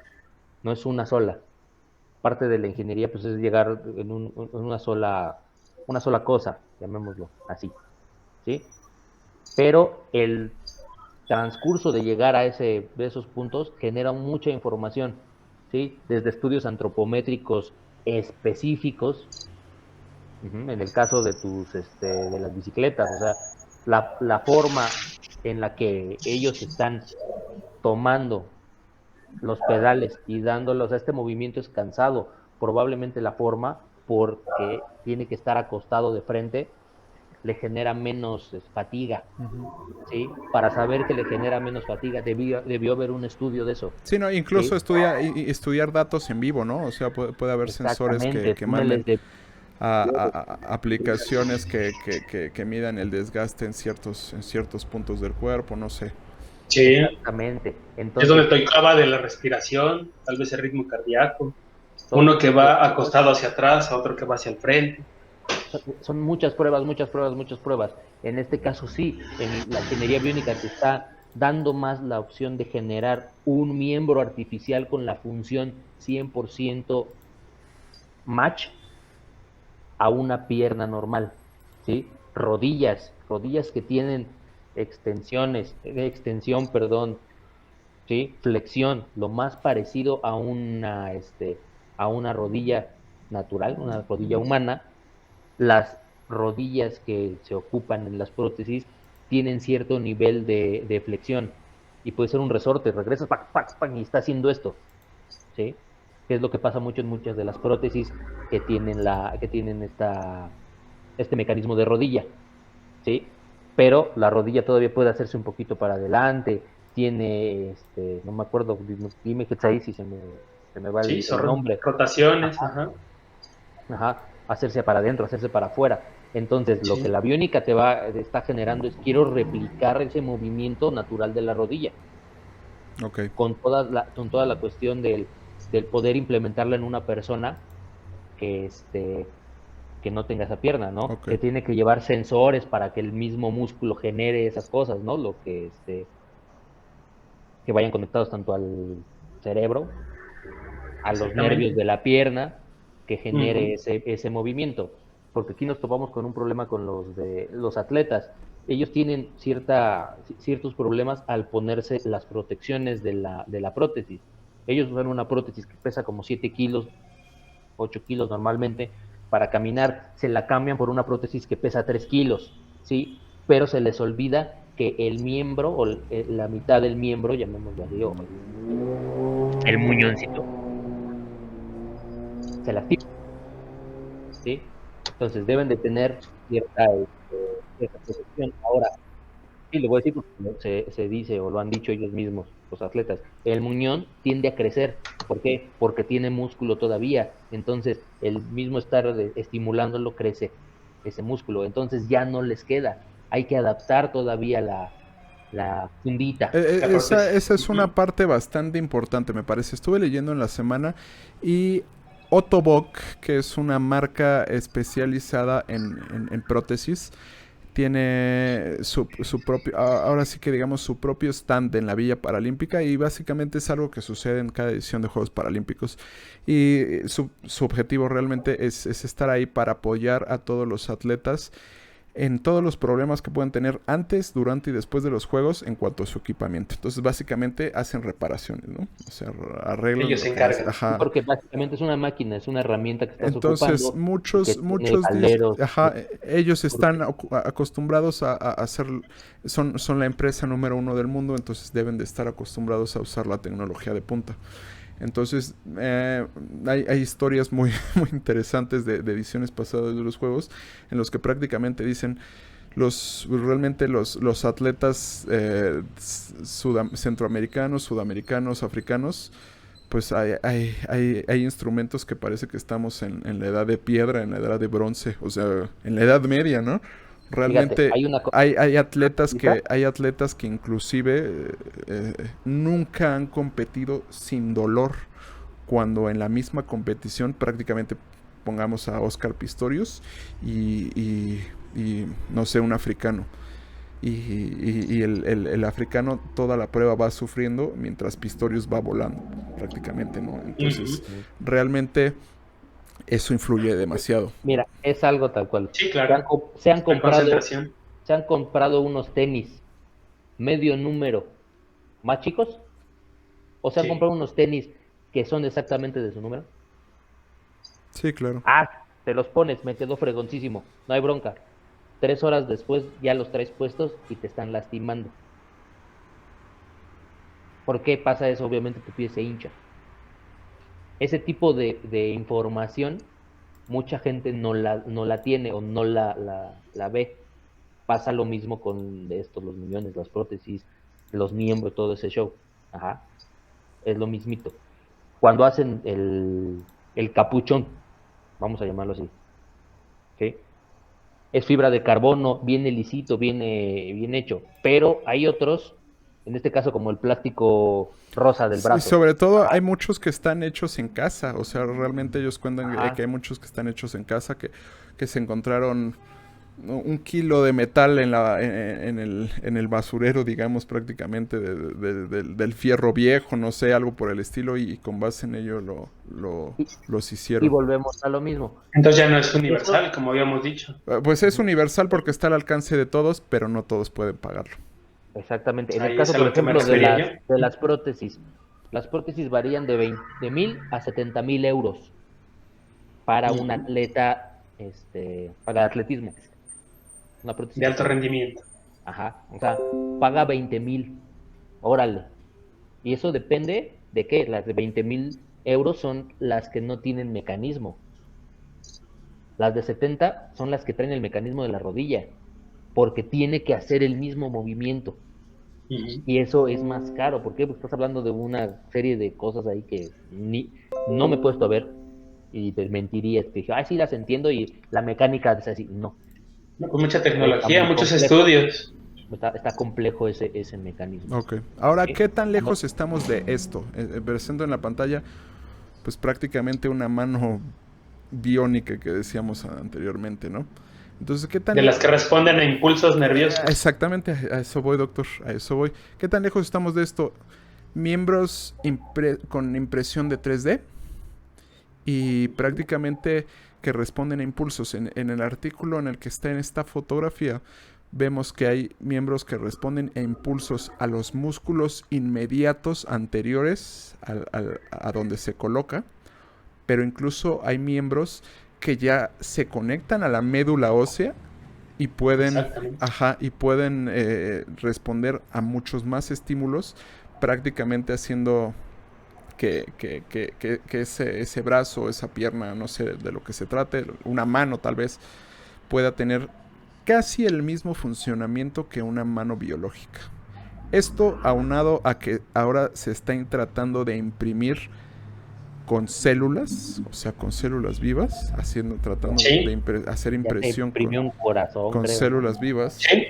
no es una sola. Parte de la ingeniería pues es llegar en una sola cosa, llamémoslo así, ¿sí? Pero el transcurso de llegar de esos puntos genera mucha información, ¿sí? Desde estudios antropométricos específicos, en el caso de las bicicletas, o sea, la forma en la que ellos están tomando los pedales y dándolos a este movimiento es cansado, probablemente la forma porque tiene que estar acostado de frente le genera menos fatiga, ¿sí? Para saber que le genera menos fatiga, debió haber un estudio de eso, Sí, no, incluso ¿sí? estudiar datos en vivo, ¿no? O sea, puede haber sensores Exactamente, que manden túneles de... aplicaciones que midan el desgaste en ciertos puntos del cuerpo, no sé. Sí, Exactamente. es donde Entonces, tocaba de la respiración, tal vez el ritmo cardíaco. son, Uno que va acostado hacia atrás, a otro que va hacia el frente. son muchas pruebas, muchas pruebas, muchas pruebas. En este caso sí, en la ingeniería biónica te está dando más la opción de generar un miembro artificial con la función 100% match a una pierna normal, ¿sí? Rodillas que tienen extensión, perdón, ¿sí? Flexión, lo más parecido a una rodilla natural, una rodilla humana. Las rodillas que se ocupan en las prótesis tienen cierto nivel de flexión y puede ser un resorte, regresas, pac, pac, pac, y está haciendo esto, ¿sí? Que es lo que pasa mucho en muchas de las prótesis que tienen este mecanismo de rodilla, ¿sí? Pero la rodilla todavía puede hacerse un poquito para adelante, tiene, no me acuerdo, dime que está ahí si se me va Sí, el son nombre, rotaciones, ajá. ajá, hacerse para adentro, hacerse para afuera. Entonces, lo que Sí, la biónica está generando es quiero replicar ese movimiento natural de la rodilla, Ok. con toda la cuestión del poder implementarla en una persona que, que no tenga esa pierna, ¿no? Ok. Que tiene que llevar sensores para que el mismo músculo genere esas cosas, ¿no? Que vayan conectados tanto al cerebro, a los nervios exactamente. de la pierna, que genere Ujú. ese movimiento. Porque aquí nos topamos con un problema con los atletas. Ellos tienen ciertos problemas al ponerse las protecciones de la prótesis. Ellos usan una prótesis que pesa como 7 kilos, 8 kilos normalmente, para caminar, se la cambian por una prótesis que pesa 3 kilos, ¿sí? Pero se les olvida que el miembro, o la mitad del miembro, llamémoslo así, o el muñoncito, se lastima, ¿sí? Entonces deben de tener cierta protección. Ahora, sí, lo voy a decir porque se dice o lo han dicho ellos mismos, los atletas, el muñón tiende a crecer. ¿Por qué? Porque tiene músculo todavía. Entonces, el mismo estar estimulándolo crece ese músculo. Entonces ya no les queda. Hay que adaptar todavía la fundita. La prótesis. Esa es una Ujú. parte bastante importante, me parece. Estuve leyendo en la semana y Ottobock, que es una marca especializada en prótesis, tiene su propio, ahora sí que digamos su propio stand en la Villa Paralímpica, y básicamente es algo que sucede en cada edición de Juegos Paralímpicos, y su objetivo realmente es estar ahí para apoyar a todos los atletas en todos los problemas que pueden tener antes, durante y después de los juegos en cuanto a su equipamiento. Entonces básicamente hacen reparaciones, ¿no? O sea, arreglan. Ellos se encargan. Ajá. Porque básicamente es una máquina, es una herramienta que estás Entonces, ocupando. muchos Calderos, ellos están acostumbrados a hacer, son la empresa número 1 del mundo, entonces deben de estar acostumbrados a usar la tecnología de punta. Entonces, hay historias muy, muy interesantes de ediciones pasadas de los juegos, en los que prácticamente dicen realmente los atletas centroamericanos, sudamericanos, africanos, pues hay instrumentos que parece que estamos en la edad de piedra, en la edad de bronce, o sea, en la edad media, ¿no? Realmente fíjate, hay atletas que inclusive nunca han competido sin dolor, cuando en la misma competición prácticamente pongamos a Oscar Pistorius y no sé, un africano, y el africano toda la prueba va sufriendo mientras Pistorius va volando prácticamente, ¿no? Entonces realmente eso influye demasiado. Mira, es algo tal cual. Sí, claro. Se han comprado unos tenis medio número más chicos, o se han comprado unos tenis que son exactamente de su número. Sí, claro. Te los pones, me quedó fregoncísimo, no hay bronca. 3 horas después ya los traes puestos y te están lastimando. ¿Por qué pasa eso? Obviamente tu pie se hincha. Ese tipo de información mucha gente no la tiene o no la ve. Pasa lo mismo con los muñones, las prótesis, los miembros, todo ese show. Ajá. Es lo mismito. Cuando hacen el capuchón, vamos a llamarlo así, ¿sí? Es fibra de carbono, viene lisito, viene bien hecho, pero hay otros, en este caso como el plástico rosa del brazo. Y sobre todo hay muchos que están hechos en casa, o sea, realmente ellos cuentan que hay muchos que están hechos en casa, que se encontraron 1 kilo de metal en el basurero, digamos, prácticamente del fierro viejo, no sé, algo por el estilo, y con base en ello los hicieron. Y volvemos a lo mismo. Entonces ya no es universal, como habíamos dicho. Pues es universal porque está al alcance de todos, pero no todos pueden pagarlo. Exactamente. En el caso, por ejemplo, de las prótesis. Las prótesis varían de 20,000 a 70,000 euros para un atleta, para atletismo. Una prótesis de alto rendimiento. Ajá, o sea, paga 20,000. Órale. Y eso depende de qué. Las de 20,000 euros son las que no tienen mecanismo. Las de 70 son las que traen el mecanismo de la rodilla, porque tiene que hacer el mismo movimiento. Y eso es más caro. ¿Por qué? Porque estás hablando de una serie de cosas ahí que no me he puesto a ver, y te mentiría. Te dije, sí las entiendo, y la mecánica es así. No. Con mucha tecnología, muchos estudios. Está complejo ese mecanismo. Ok. Ahora, ¿qué tan lejos estamos de esto? Presento en la pantalla, pues prácticamente una mano biónica que decíamos anteriormente, ¿no? Entonces, ¿qué tan las que responden a impulsos nerviosos. Exactamente, a eso voy, doctor, a eso voy. ¿Qué tan lejos estamos de esto? Miembros con impresión de 3D y prácticamente que responden a impulsos. En el artículo en el que está en esta fotografía, vemos que hay miembros que responden a impulsos a los músculos inmediatos anteriores a donde se coloca, pero incluso hay miembros que ya se conectan a la médula ósea y pueden responder a muchos más estímulos, prácticamente haciendo que ese brazo, esa pierna, no sé de lo que se trate, una mano tal vez, pueda tener casi el mismo funcionamiento que una mano biológica. Esto aunado a que ahora se está tratando de imprimir con células, o sea, con células vivas, tratando de hacer impresión con células vivas. Sí.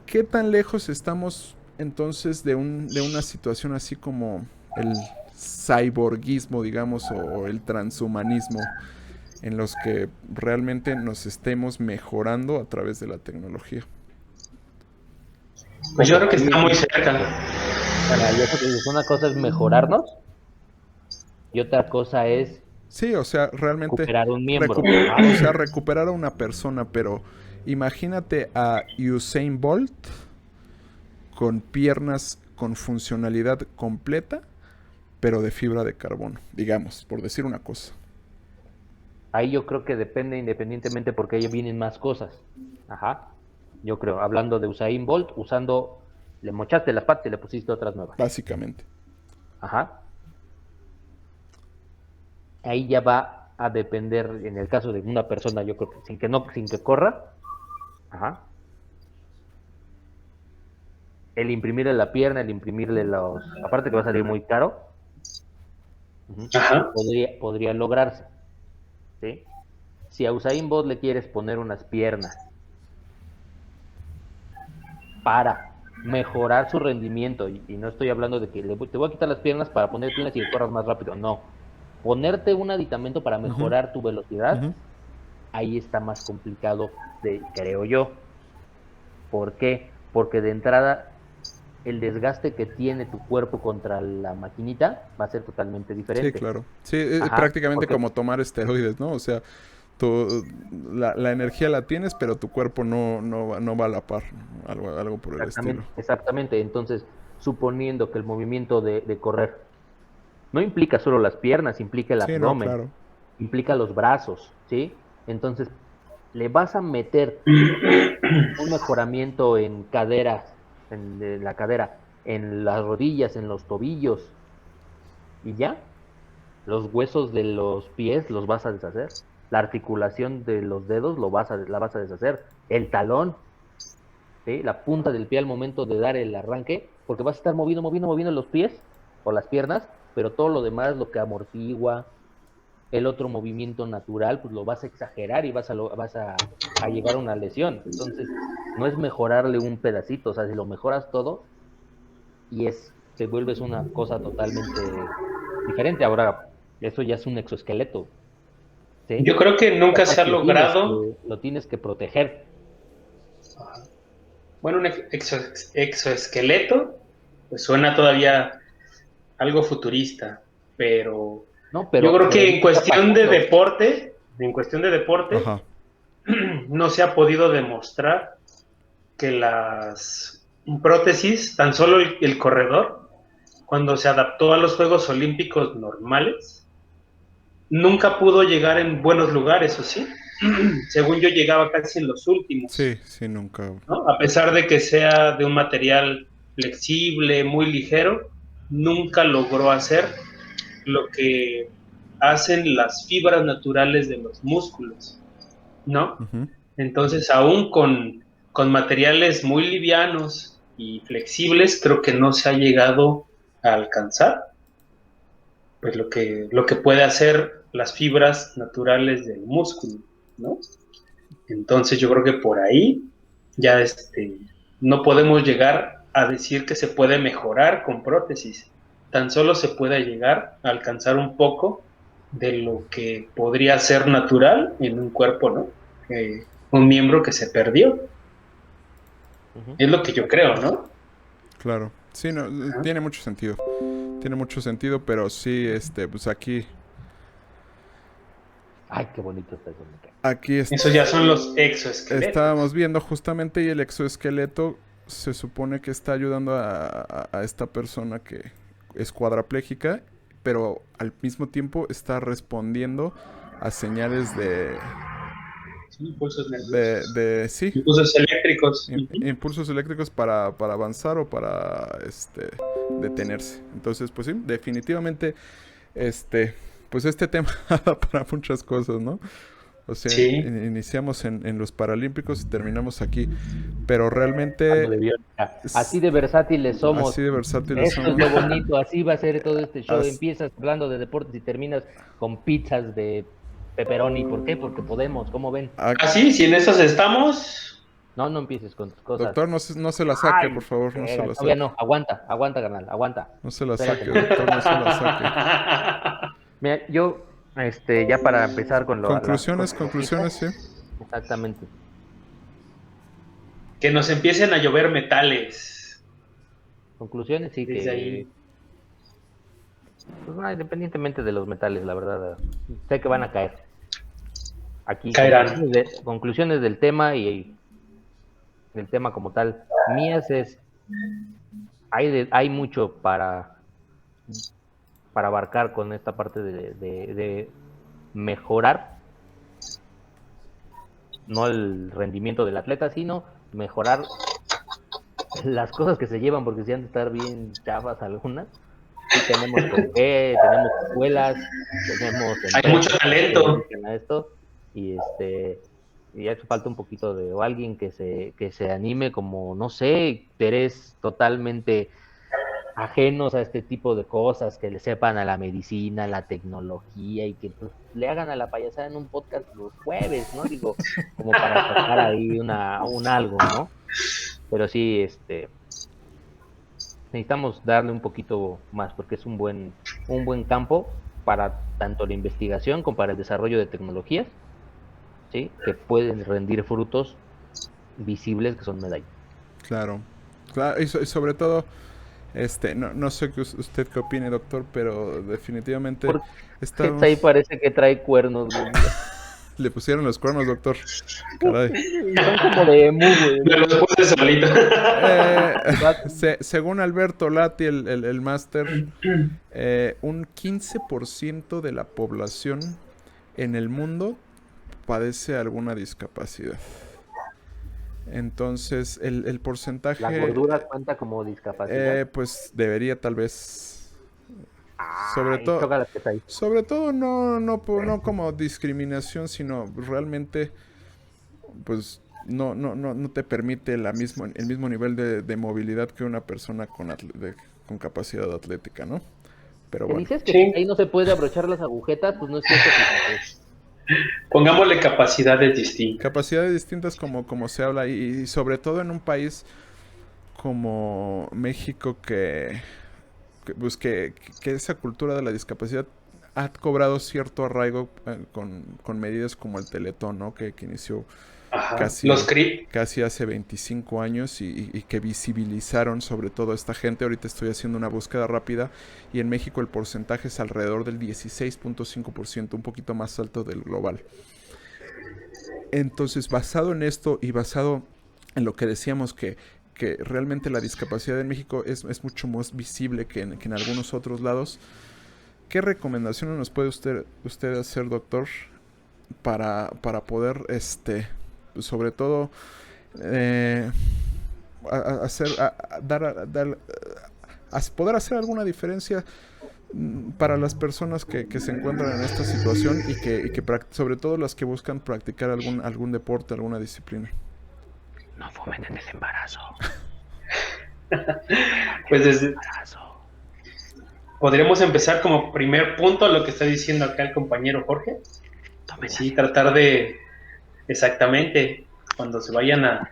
¿Qué tan lejos estamos entonces de una situación así como el cyborguismo, digamos, o el transhumanismo, en los que realmente nos estemos mejorando a través de la tecnología. Pues yo creo que está muy cerca. Bueno, yo creo que una cosa es mejorarnos y otra cosa es Sí, o sea, realmente recuperar un miembro. o sea, recuperar a una persona, pero imagínate a Usain Bolt con piernas con funcionalidad completa, pero de fibra de carbono, digamos, por decir una cosa. Ahí yo creo que depende independientemente porque ahí vienen más cosas. Ajá. Yo creo, hablando de Usain Bolt, le mochaste las patas y le pusiste otras nuevas. Básicamente. Ajá. Ahí ya va a depender, en el caso de una persona, yo creo que sin que corra, ajá. El imprimirle la pierna, el imprimirle aparte que va a salir muy caro, Ajá. podría lograrse, ¿sí? Si a Usain Bolt le quieres poner unas piernas para mejorar su rendimiento, y no estoy hablando de que te voy a quitar las piernas para poner piernas y que corras más rápido, no. Ponerte un aditamento para mejorar tu velocidad, ahí está más complicado, creo yo. ¿Por qué? Porque de entrada el desgaste que tiene tu cuerpo contra la maquinita va a ser totalmente diferente. Sí, claro. Sí, es prácticamente como tomar esteroides, ¿no? O sea, la energía la tienes, pero tu cuerpo no va a la par, ¿no? Algo por el estilo. Exactamente. Entonces, suponiendo que el movimiento de correr no implica solo las piernas, implica el abdomen, no, claro. implica los brazos, ¿sí? Entonces, le vas a meter un mejoramiento en caderas, en la cadera, en las rodillas, en los tobillos, y ya, los huesos de los pies los vas a deshacer, la articulación de los dedos la vas a deshacer, el talón, ¿sí? La punta del pie al momento de dar el arranque, porque vas a estar moviendo los pies o las piernas, pero todo lo demás, lo que amortigua, el otro movimiento natural, pues lo vas a exagerar y vas a llevar a una lesión. Entonces, no es mejorarle un pedacito, o sea, si lo mejoras todo, te vuelves una cosa totalmente diferente. Ahora, eso ya es un exoesqueleto, ¿sí? Yo creo que nunca se ha logrado. Lo tienes que proteger. Bueno, un exoesqueleto, pues suena todavía algo futurista, pero No, yo creo que en cuestión de deporte, Ajá. no se ha podido demostrar que las prótesis, tan solo el corredor, cuando se adaptó a los Juegos Olímpicos normales, nunca pudo llegar en buenos lugares, ¿o sí? Según yo, llegaba casi en los últimos. Sí, nunca. ¿No? A pesar de que sea de un material flexible, muy ligero, nunca logró hacer lo que hacen las fibras naturales de los músculos, ¿no? Entonces, aún con materiales muy livianos y flexibles, creo que no se ha llegado a alcanzar pues lo que puede hacer las fibras naturales del músculo, ¿no? Entonces yo creo que por ahí ya no podemos llegar a decir que se puede mejorar con prótesis. Tan solo se puede llegar a alcanzar un poco de lo que podría ser natural en un cuerpo, ¿no? Un miembro que se perdió. Es lo que yo creo, ¿no? Claro. Sí, tiene mucho sentido. Tiene mucho sentido, pero sí, pues aquí... Ay, qué bonito está eso. Aquí esos ya son los exoesqueletos. Estábamos viendo justamente y el exoesqueleto se supone que está ayudando a esta persona que es cuadraplégica, pero al mismo tiempo está respondiendo a señales de... impulsos sí. Impulsos eléctricos. Impulsos eléctricos para avanzar o para detenerse. Entonces, pues sí, definitivamente, pues este tema da para muchas cosas, ¿no? O sea, sí. Iniciamos en los Paralímpicos y terminamos aquí. Pero realmente... Así de versátiles somos. Así de versátiles somos. Esto es lo bonito, así va a ser todo este show. Empiezas hablando de deportes y terminas con pizzas de pepperoni. ¿Por qué? Porque podemos, ¿cómo ven? Así, si en esas estamos, No empieces con tus cosas. Doctor, no se la saque, Ay, por favor, no se la todavía saque. no, aguanta, carnal, aguanta. No se la Espérate. saque, doctor, no se la saque. Mira, yo, ya para empezar con las Conclusiones, cosas conclusiones, sí. exactamente. Que nos empiecen a llover metales Conclusiones, sí, desde ahí. pues, no, independientemente de los metales, la verdad, sé que van a caer. Aquí, Caerán. conclusiones del tema y el tema como tal. Mías es, hay mucho para abarcar con esta parte de mejorar, no el rendimiento del atleta, sino mejorar las cosas que se llevan, porque si han de estar bien chafas algunas. Sí, tenemos con qué, tenemos escuelas, tenemos Hay mucho empresas que se talento. dedican a esto, y y hace falta un poquito de o alguien que se anime, como no sé, eres totalmente ajenos a este tipo de cosas, que le sepan a la medicina, a la tecnología, y que pues, le hagan a la payasada en un podcast los jueves, ¿no? Digo, como para sacar ahí un algo, ¿no? Pero sí, necesitamos darle un poquito más, porque es un buen campo para tanto la investigación como para el desarrollo de tecnologías, ¿sí? Que pueden rendir frutos visibles, que son medallas. Claro. Claro, y sobre todo, no sé usted qué opine, doctor, pero definitivamente Porque estamos... ahí parece que trae cuernos, güey. Le pusieron los cuernos, doctor. Caray. Son como de mu, güey. Me los puse solito. Según Alberto Lati, el máster, un 15% de la población en el mundo padece alguna discapacidad. Entonces, el porcentaje... ¿La gordura cuenta como discapacidad? Pues debería tal vez... Ay, sobre todo no como discriminación, sino realmente pues no te permite el mismo nivel de movilidad que una persona con capacidad atlética, ¿no? Pero ¿Te bueno. dices que Sí. ahí no se puede abrochar las agujetas? Pues no es cierto, fíjate. Pongámosle capacidades distintas. Capacidades distintas como se habla y sobre todo en un país como México que esa cultura de la discapacidad ha cobrado cierto arraigo con medidas como el Teletón, ¿no? Que inició casi hace 25 años y que visibilizaron sobre todo a esta gente. Ahorita estoy haciendo una búsqueda rápida y en México el porcentaje es alrededor del 16.5%, un poquito más alto del global. Entonces, basado en esto y basado en lo que decíamos que realmente la discapacidad en México es mucho más visible que en algunos otros lados, ¿qué recomendaciones nos puede usted hacer, doctor, para poder, sobre todo, poder hacer alguna diferencia para las personas que se encuentran en esta situación y que sobre todo las que buscan practicar algún deporte, alguna disciplina? No fomenten el embarazo. Pues podríamos empezar como primer punto lo que está diciendo acá el compañero Jorge. Sí, tratar de exactamente cuando se vayan a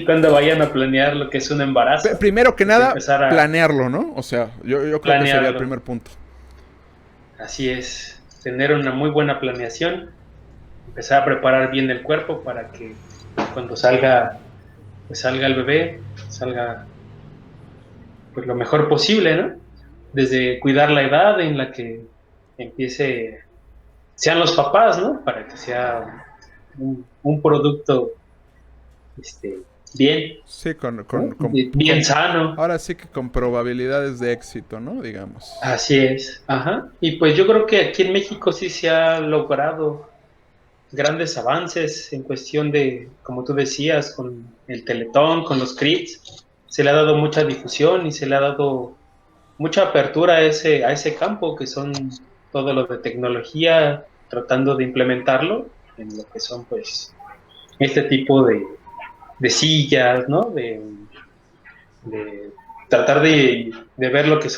cuando vayan a planear lo que es un embarazo. Primero que nada, planearlo, ¿no? O sea, yo creo que sería el primer punto. Así es, tener una muy buena planeación, empezar a preparar bien el cuerpo para que cuando salga el bebé, salga pues lo mejor posible, ¿no? Desde cuidar la edad en la que sean los papás, ¿no? Para que sea un producto bien. Sí, bien sano. Ahora sí que con probabilidades de éxito, ¿no? Digamos. Así es, ajá. Y pues yo creo que aquí en México sí se ha logrado grandes avances en cuestión de, como tú decías, con el Teletón, con los CRITs, se le ha dado mucha difusión y se le ha dado mucha apertura a ese campo que son todo lo de tecnología, tratando de implementarlo en lo que son pues este tipo de sillas, ¿no? De tratar de ver lo que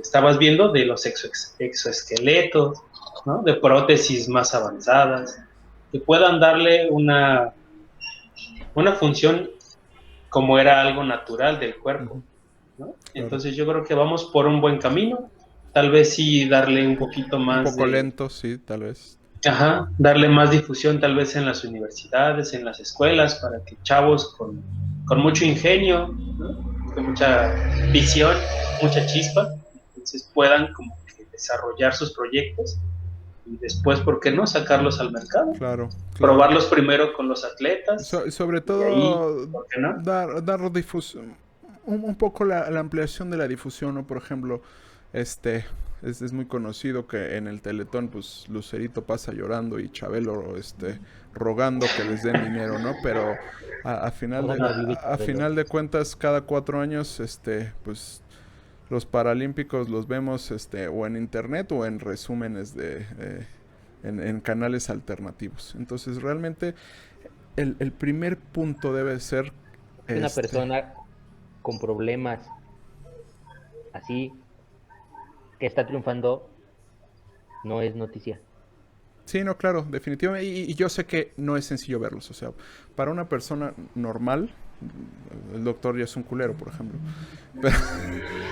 estabas viendo de los exoesqueletos, ¿no? De prótesis más avanzadas, que puedan darle una función como era algo natural del cuerpo, ¿no? Claro. Entonces yo creo que vamos por un buen camino, tal vez sí darle un poquito más Un poco lento, sí, tal vez. Ajá, darle más difusión tal vez en las universidades, en las escuelas, para que chavos con mucho ingenio, ¿no? Con mucha visión, mucha chispa, entonces puedan como que desarrollar sus proyectos y después, ¿por qué no?, sacarlos al mercado, Claro, claro. probarlos primero con los atletas, Sobre y de ahí, todo ¿por qué no? dar difusión, un poco la ampliación de la difusión, ¿no? Por ejemplo, es muy conocido que en el Teletón, pues, Lucerito pasa llorando y Chabelo, rogando que les den dinero, ¿no? Pero a final de cuentas, cada 4 años, pues, los paralímpicos los vemos, o en internet o en resúmenes en canales alternativos. Entonces, realmente, el primer punto debe ser Una persona con problemas así que está triunfando no es noticia. Sí, no, claro, definitivamente. Y yo sé que no es sencillo verlos. O sea, para una persona normal, el doctor ya es un culero, por ejemplo. Pero,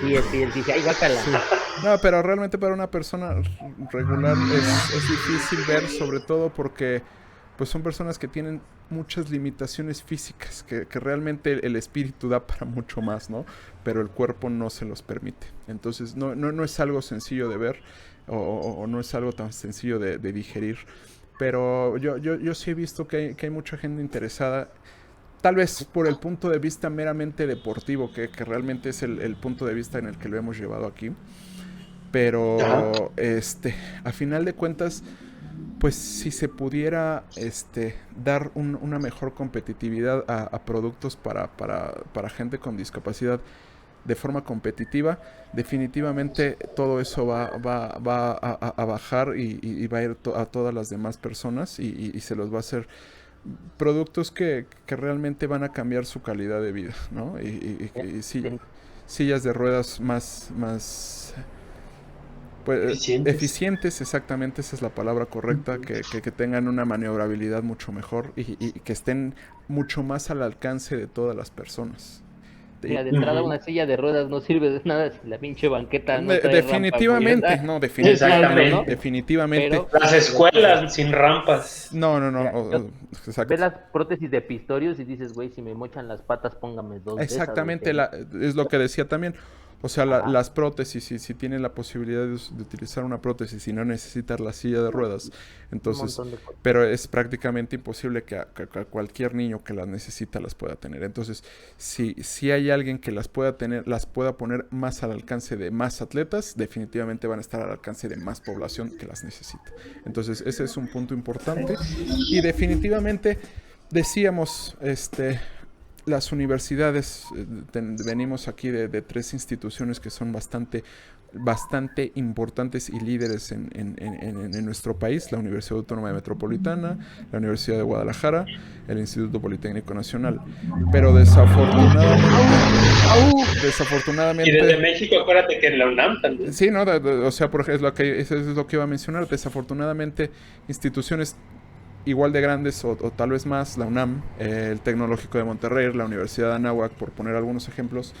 Sí, él dice, ay, guácala. sí. No, pero realmente para una persona regular es difícil ver, sobre todo porque pues son personas que tienen muchas limitaciones físicas, que realmente el espíritu da para mucho más, ¿no? Pero el cuerpo no se los permite. Entonces no es algo sencillo de ver o no es algo tan sencillo de digerir. Pero yo sí he visto que hay mucha gente interesada, tal vez por el punto de vista meramente deportivo, que realmente es el punto de vista en el que lo hemos llevado aquí. Pero, a final de cuentas, pues si se pudiera dar una mejor competitividad a productos para gente con discapacidad de forma competitiva, definitivamente todo eso va a bajar y va a ir a todas las demás personas y se los va a hacer productos que realmente van a cambiar su calidad de vida, ¿no? Y sillas de ruedas más pues, eficientes, exactamente, esa es la palabra correcta, que tengan una maniobrabilidad mucho mejor y que estén mucho más al alcance de todas las personas. Mira, de entrada una silla de ruedas no sirve de nada si la pinche banqueta no trae definitivamente, rampa, no, definitivamente, ¿no? definitivamente. Pero, las escuelas sin rampas. No, mira, exacto. ves las prótesis de Pistorius y dices, güey, si me mochan las patas, póngame dos exactamente, de esas. es lo que decía también. O sea, las prótesis, si tienen la posibilidad de utilizar una prótesis y no necesitar la silla de ruedas, entonces, pero es prácticamente imposible que a cualquier niño que las necesita las pueda tener. Entonces, si hay alguien que las pueda tener, las pueda poner más al alcance de más atletas, definitivamente van a estar al alcance de más población que las necesita. Entonces, ese es un punto importante. Y definitivamente, decíamos, las universidades, venimos aquí de 3 instituciones que son bastante importantes y líderes en nuestro país: la Universidad Autónoma Metropolitana, la Universidad de Guadalajara, el Instituto Politécnico Nacional. Pero desafortunadamente y desde México, acuérdate que en la UNAM también. Sí, no, o sea, eso es lo que iba a mencionar. Desafortunadamente, instituciones igual de grandes o tal vez más, la UNAM, el Tecnológico de Monterrey, la Universidad de Anáhuac, por poner algunos ejemplos,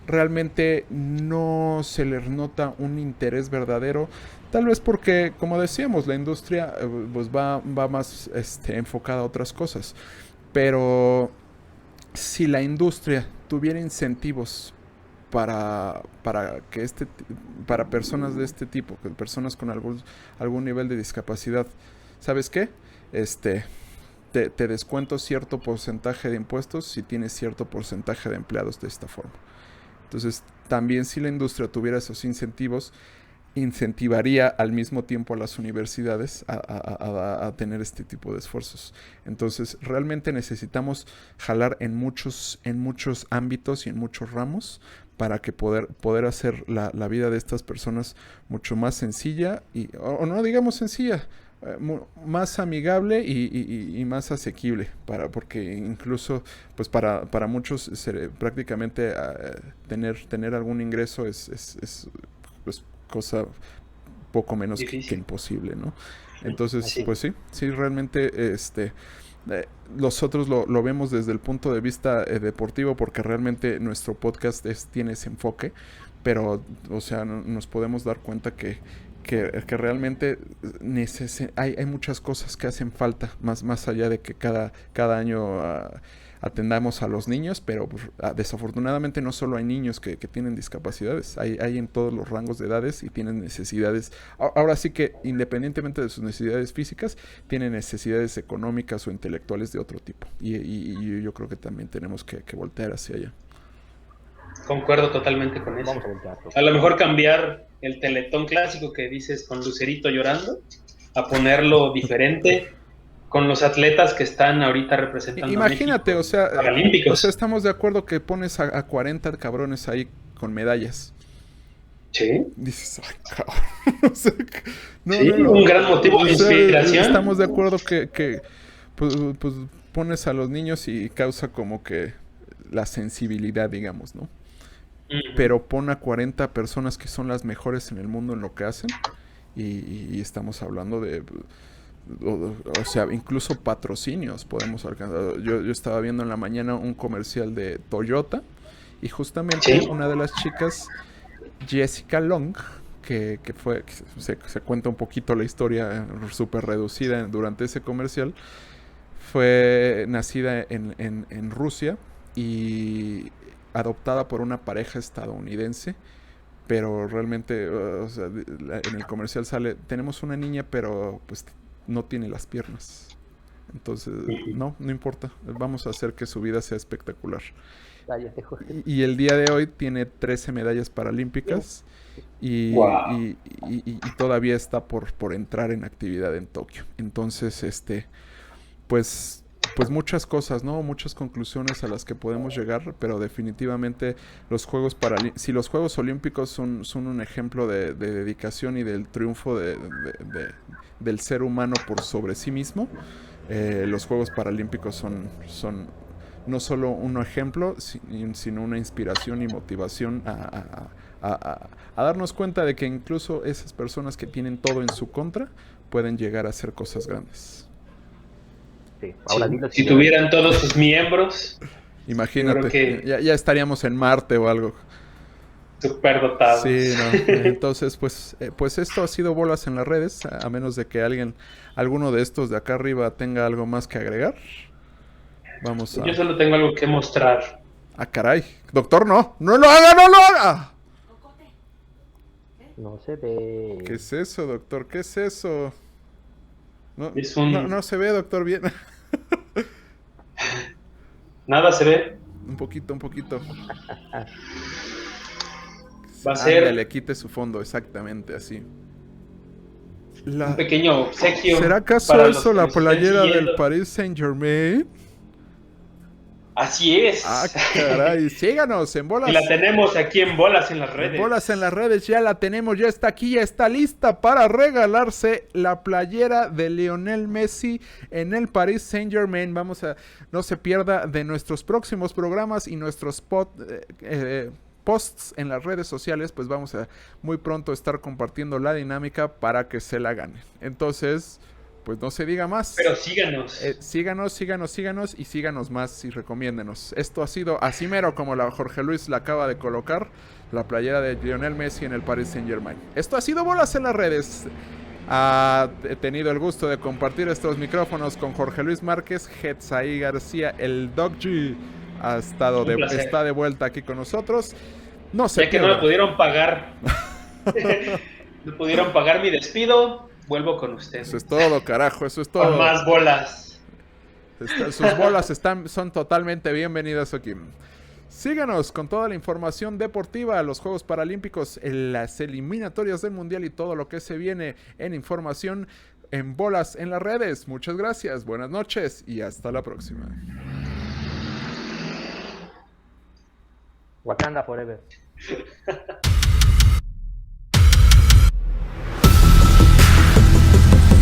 realmente no se les nota un interés verdadero, tal vez porque, como decíamos, la industria pues va más enfocada a otras cosas. Pero si la industria tuviera incentivos para personas de este tipo, personas con algún nivel de discapacidad, ¿sabes qué? Te descuento cierto porcentaje de impuestos si tienes cierto porcentaje de empleados de esta forma. Entonces, también si la industria tuviera esos incentivos, incentivaría al mismo tiempo a las universidades a tener este tipo de esfuerzos. Entonces, realmente necesitamos jalar en muchos ámbitos y en muchos ramos para que poder hacer la vida de estas personas mucho más sencilla, o no digamos sencilla, más amigable y más asequible, porque incluso pues para muchos prácticamente tener algún ingreso es pues cosa poco menos que imposible, ¿no? Entonces, Así. pues sí, realmente nosotros lo vemos desde el punto de vista deportivo porque realmente nuestro podcast tiene ese enfoque, pero, o sea, nos podemos dar cuenta que realmente hay muchas cosas que hacen falta, más allá de que cada año atendamos a los niños, pero desafortunadamente no solo hay niños que tienen discapacidades, hay en todos los rangos de edades y tienen necesidades. Ahora sí que independientemente de sus necesidades físicas, tienen necesidades económicas o intelectuales de otro tipo. Y yo creo que también tenemos que voltear hacia allá. Concuerdo totalmente con eso. Vamos a voltearlo. A lo mejor cambiar el Teletón clásico que dices con Lucerito llorando, a ponerlo diferente con los atletas que están ahorita representando Imagínate, a México, o sea, paralímpicos. Estamos de acuerdo que pones a 40 cabrones ahí con medallas. Sí. Dices, ay, cabrón. O sea, Un gran motivo de inspiración. Estamos de acuerdo que pues, pones a los niños y causa como que la sensibilidad, digamos, ¿no? Pero pon a 40 personas que son las mejores en el mundo en lo que hacen y estamos hablando de... O sea, incluso patrocinios podemos alcanzar. Yo estaba viendo en la mañana un comercial de Toyota y justamente una de las chicas, Jessica Long, que se cuenta un poquito la historia súper reducida durante ese comercial, fue nacida en Rusia y adoptada por una pareja estadounidense, pero realmente, o sea, en el comercial sale, tenemos una niña, pero pues no tiene las piernas. Entonces, no importa. Vamos a hacer que su vida sea espectacular. Cállate, Jorge. Y el día de hoy tiene 13 medallas paralímpicas y todavía está por entrar en actividad en Tokio. Entonces, pues muchas cosas, ¿no? Muchas conclusiones a las que podemos llegar, pero definitivamente si los Juegos Olímpicos son un ejemplo de dedicación y del triunfo del ser humano por sobre sí mismo, los Juegos Paralímpicos son no solo un ejemplo, sino una inspiración y motivación a darnos cuenta de que incluso esas personas que tienen todo en su contra pueden llegar a hacer cosas grandes. Sí. Ahora dilo, si tuvieran todos sus miembros, imagínate, ya estaríamos en Marte o algo. Super dotados. Sí, no. Entonces, pues esto ha sido Bolas en las Redes, a menos de que alguno de estos de acá arriba tenga algo más que agregar. Yo solo tengo algo que mostrar. Ah, caray. Doctor, no lo haga, no lo haga. No se ve. ¿Qué es eso, doctor? ¿Qué es eso? No se ve, doctor, bien. Nada se ve. Un poquito. Va a ser... le quite su fondo, exactamente así. Un pequeño obsequio. ¿Será acaso eso la playera del Paris Saint-Germain? Así es. Ah, caray. Síganos en Bolas. Y la tenemos aquí en Bolas en las Redes. En Bolas en las Redes ya la tenemos, ya está aquí, ya está lista para regalarse la playera de Lionel Messi en el Paris Saint-Germain. No se pierda de nuestros próximos programas y nuestros posts en las redes sociales, pues vamos a muy pronto estar compartiendo la dinámica para que se la ganen. Entonces, pues no se diga más. Pero síganos. Síganos y síganos más y recomiéndenos. Esto ha sido así mero como Jorge Luis la acaba de colocar, la playera de Lionel Messi en el Paris Saint-Germain. Esto ha sido Bolas en las Redes. He tenido el gusto de compartir estos micrófonos con Jorge Luis Márquez, Hetzaí García, el Doc G. Está de vuelta aquí con nosotros. No sé. Ya que no me pudieron pagar. No pudieron pagar mi despido. Vuelvo con ustedes. Eso es todo, carajo, eso es todo. Con más bolas. Sus bolas son totalmente bienvenidas aquí. Síganos con toda la información deportiva, los Juegos Paralímpicos, las eliminatorias del Mundial y todo lo que se viene en información en Bolas en las Redes. Muchas gracias, buenas noches y hasta la próxima. Wakanda Forever.